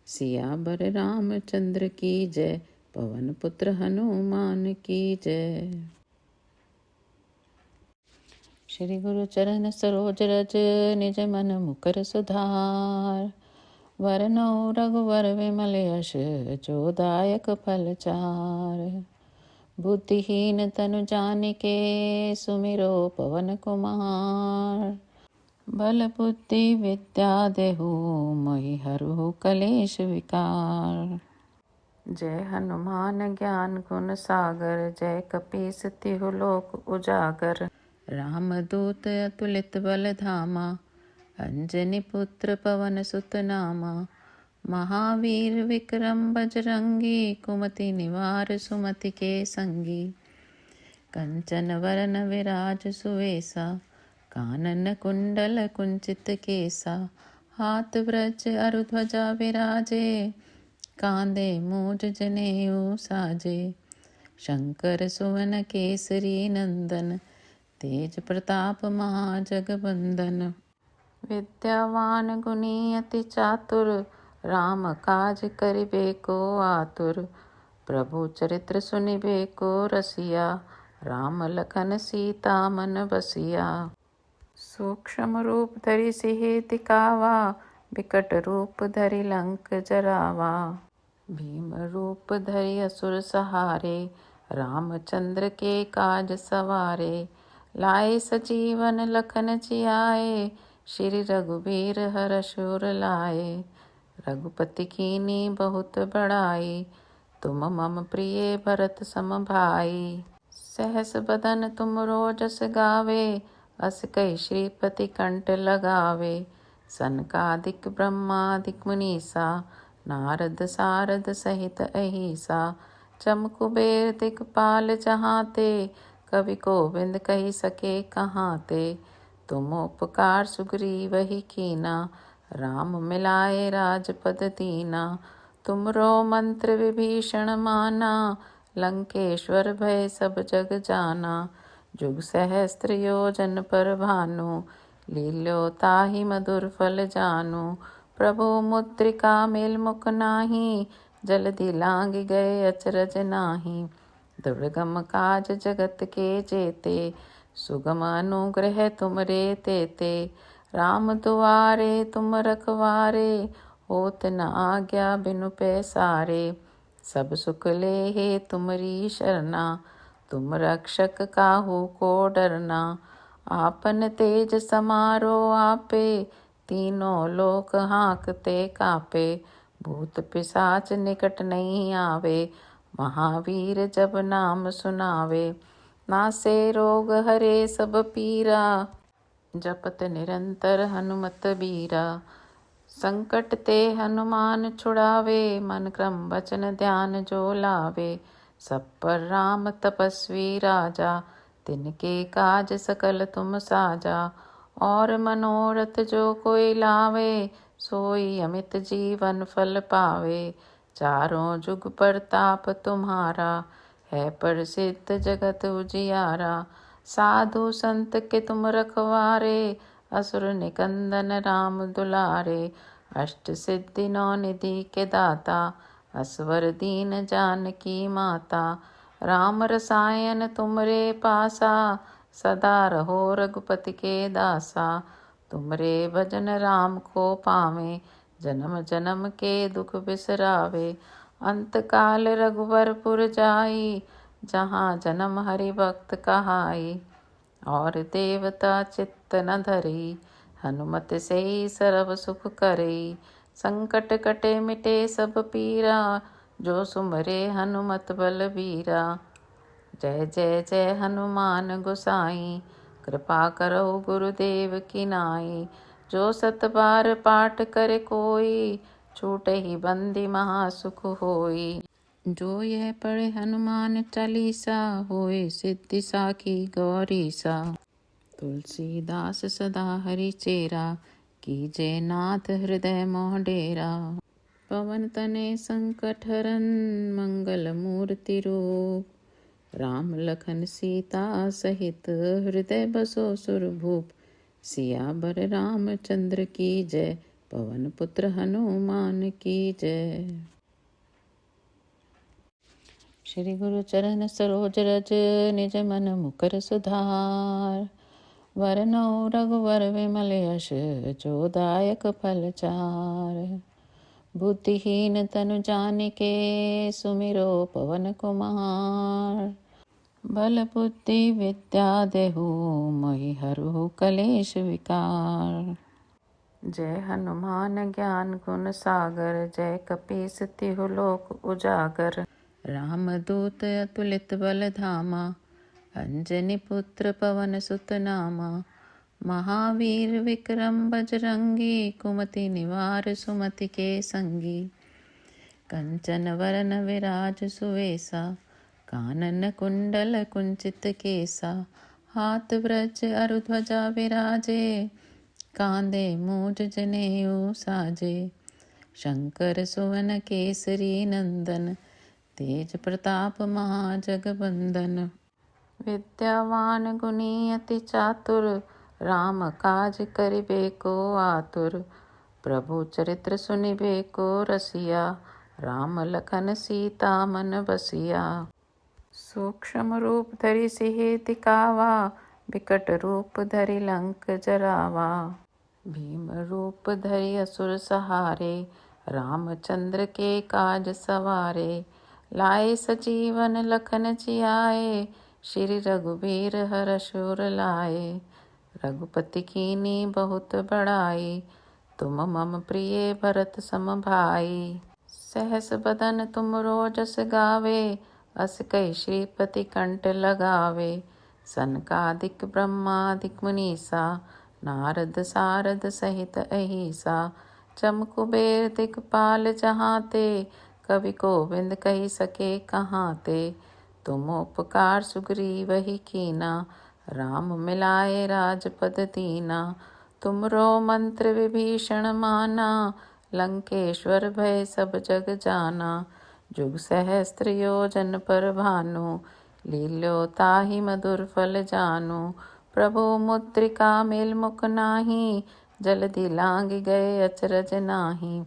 सियावर रामचंद्र की जय, पवन पुत्र हनुमान की जय। श्री गुरु चरण सरोज रज, निज मन मुकर सुधार। वरनौ रघुवर विमल यश, जो दायक फल चार। बुद्धिहीन तनु जानिके, सुमिरो पवन कुमार। बल बुद्धि विद्या देहु मोहि हरहु कलेश विकार। जय हनुमान ज्ञान गुण सागर, जय कपीस तिहु लोक उजागर। रामदूत अतुलित बल धामा, अंजनी पुत्र पवन सुत नामा। महावीर विक्रम बजरंगी, कुमति निवार सुमति के संगी। कंचन वरन विराज सुवेसा, कानन कुंडल कुंचित केसा। हाथ व्रज अरु ध्वजा विराजे, कांधे मूज जनेऊ साजे। शंकर सुवन केसरी नंदन, तेज प्रताप महाजगबंदन। विद्यावान गुणी अति चातुर, राम काज करिबे को आतुर। प्रभु चरित्र सुनिबे को रसिया, राम लखन सीता मन बसिया। सूक्ष्म रूप धरि सिहि दिखावा, बिकट रूप धरि लंक जरावा। भीम रूप धरि असुर सहारे, रामचंद्र के काज सवारे। लाए सजीवन लखन जियाए, श्री रघुबीर हरषुर लाए। रघुपति कीनी बहुत बड़ाई, तुम मम प्रिय भरत सम भाई। सहस बदन तुम रोजस गावे, अस कहि श्रीपति कंठ लगावे। सनकादिक ब्रह्मादिक मुनीसा, नारद सारद सहित अहिसा। चम कुबेर दिखपाल जहाते, कवि कोविंद कही सके कहाते। तुम उपकार सुग्रीवहि कीना, राम मिलाए राजपद दीना। तुमरो मंत्र विभीषण माना, लंकेश्वर भय सब जग जाना। जुग सहस्त्र योजन पर भानु, लील्यो ताहि मधुर फल जानू। प्रभु मुद्रिका मेल मुख नाही, जल्दी लांग गए अचरज नाही। दुर्गम काज जगत के जेते, सुगम अनुग्रह तुमरे तेते। राम दुआरे तुम रखवारे, होत न आज्ञा बिनु पैसारे। सब सुख लेहे तुमरी शरणा, तुम रक्षक काहू को डरना। आपन तेज समारो आपे, तीनों लोक हाँकते कापे। भूत पिशाच निकट नहीं आवे, महावीर जब नाम सुनावे। नासे रोग हरे सब पीरा, जपत निरंतर हनुमत बीरा। संकट ते हनुमान छुड़ावे, मन क्रम वचन ध्यान जो लावे। सब पर राम तपस्वी राजा, तिनके काज सकल तुम साजा। और मनोरथ जो कोई लावे, सोई अमित जीवन फल पावे। चारों जुग परताप तुम्हारा, है प्रसिद्ध जगत उजियारा। साधु संत के तुम रखवारे, असुर निकंदन राम दुलारे। अष्ट सिद्धि नौ निधि के दाता, असवर दीन जानकी माता। राम रसायन तुमरे पासा, सदा रहो रघुपति के दासा। तुमरे भजन राम को पावे, जन्म जन्म के दुख बिसरावे। अंत काल रघुवरपुर जाई, जहाँ जन्म हरि भक्त कहाई। और देवता चित्त न धरी, हनुमत से सर्व सुख करे। संकट कटे मिटे सब पीरा, जो सुमरे हनुमत बलबीरा। जय जय जय हनुमान गोसाई, कृपा करो गुरुदेव की नाई। जो सत बार पाठ करे कोई, छूटे ही बंदी महासुख होई। जो यह पढ़े हनुमान चालीसा, होए सिद्धि साखी गौरीसा। तुलसीदास सदा हरि चेरा, कीजे नाथ हृदय मोह डेरा। पवन तने संकट हरन, मंगल मूर्ति रूप। राम लखन सीता सहित, हृदय बसो सुरभूप। सियावर रामचंद्र की जय, पवन पुत्र हनुमान की जय। श्री गुरु चरण सरोज रज, निज मन मुकर सुधार। वरनौ रघुवर विमल यश, जो दायक फल चार। बुद्धिहीन तनु जानिके, सुमिरो पवन कुमार। बल बुद्धि विद्या देहु मोहि हरहु कलेश विकार। जय हनुमान ज्ञान गुण सागर, जय कपीस तिहु लोक उजागर। रामदूत अतुलित बल धामा, अंजनी पुत्र पवन सुत नामा। महावीर विक्रम बजरंगी, कुमति निवार सुमति के संगी। कंचन वरन विराज सुवेसा, कानन कुंडल कुंचित केसा। हाथ ब्रज अरु ध्वजा विराजे, कांधे मूज जनेऊ साजे। शंकर सुवन केसरी नंदन, तेज प्रताप महाजगबंदन। विद्यावान गुणी अति चातुर, राम काज करिबे को आतुर। प्रभु चरित्र सुनिबे को रसिया, राम लखन सीता मन बसिया। सूक्ष्म रूप धरि सिहि दिखावा, विकट रूप धरि लंक जरावा। भीम रूप धरि असुर सहारे, रामचंद्र के काज सवारे। लाए सजीवन लखन जियाए, श्री रघुबीर हरषुर लाए। रघुपति कीन्ही बहुत बड़ाई, तुम मम प्रिय भरत सम भाई। सहस बदन तुम रोजस गावे, अस कहि श्रीपति कंठ लगावे। सनकादिक ब्रह्मादिक मुनीसा, नारद सारद सहित अहिसा। चम कुबेर दिखपाल जहाँ ते, कवि गोविंद कही सके कहाँ ते। तुम उपकार सुग्रीवहि कीना, राम मिलाए राजपद दीना। तुमरो मंत्र विभीषण माना, लंकेश्वर भय सब जग जाना। जुग सहस्त्र योजन पर भानु, लील्यो ताहि मधुर फल जानु। प्रभु मुद्रिका मेल मुख नाही, जल्दी लांग गए अचरज नाही।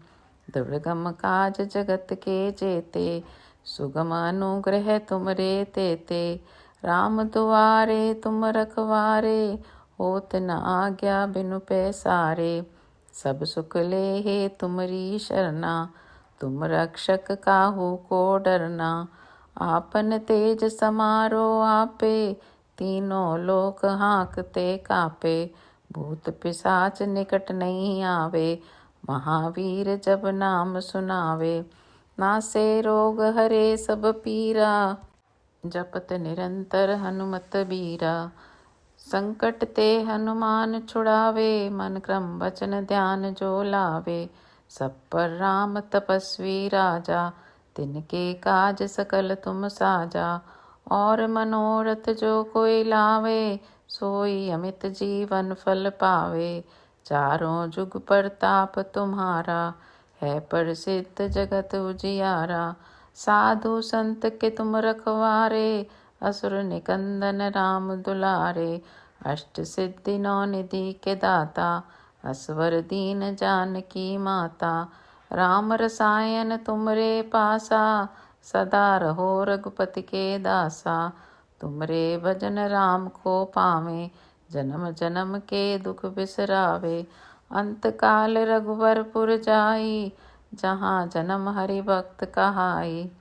दुर्गम काज जगत के जेते, सुगम अनुग्रह तुमरे तेते। राम दुआरे तुम रखवारे, होत न आज्ञा बिनु पैसारे। सब सुख लेहे तुमरी शरणा, तुम रक्षक काहू को डरना। आपन तेज समारो आपे, तीनों लोक हाँकते कापे। भूत पिशाच निकट नहीं आवे, महावीर जब नाम सुनावे। नासे रोग हरे सब पीरा, जपत निरंतर हनुमत बीरा। संकट ते हनुमान छुड़ावे, मन क्रम वचन ध्यान जो लावे। सब पर राम तपस्वी राजा, तिनके काज सकल तुम साजा। और मनोरथ जो कोई लावे, सोई अमित जीवन फल पावे। चारों जुग परताप तुम्हारा, है प्रसिद्ध जगत उजियारा। साधु संत के तुम रखवारे, असुर निकंदन राम दुलारे। अष्ट सिद्धि नौ निधि के दाता, असवर दीन जानकी माता। राम रसायन तुमरे पासा, सदा रहो रघुपति के दासा। तुमरे भजन राम को पावे, जन्म जन्म के दुख बिसरावे। अंत काल रघुवरपुर जाई, जहाँ जन्म हरि भक्त कहाई।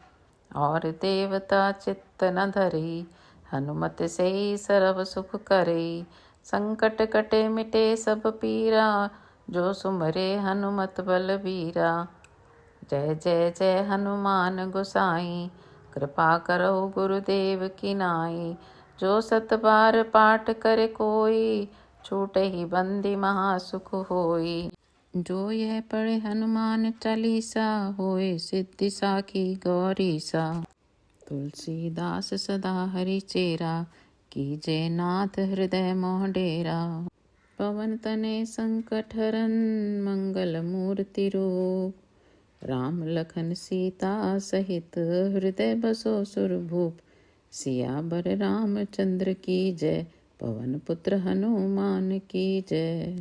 और देवता चित्त न धरी, हनुमत से सर्व सुख करे। संकट कटे मिटे सब पीरा, जो सुमरे हनुमत बलबीरा। जय जय जय हनुमान गोसाई, कृपा करो गुरुदेव की नाई। जो सत बार पाठ करे कोई, छूटे ही बंदी महासुख होई। जो यह पढ़े हनुमान चालीसा, होए सिद्धि साखी गौरीसा। तुलसीदास सदा हरि चेरा, कीजे नाथ हृदय मोह डेरा। पवन तनय संकट हरन, मंगल मूर्ति रूप। राम लखन सीता सहित, हृदय बसो सुरभूप। सियावर रामचंद्र की जय, पवन पुत्र हनुमान की जय।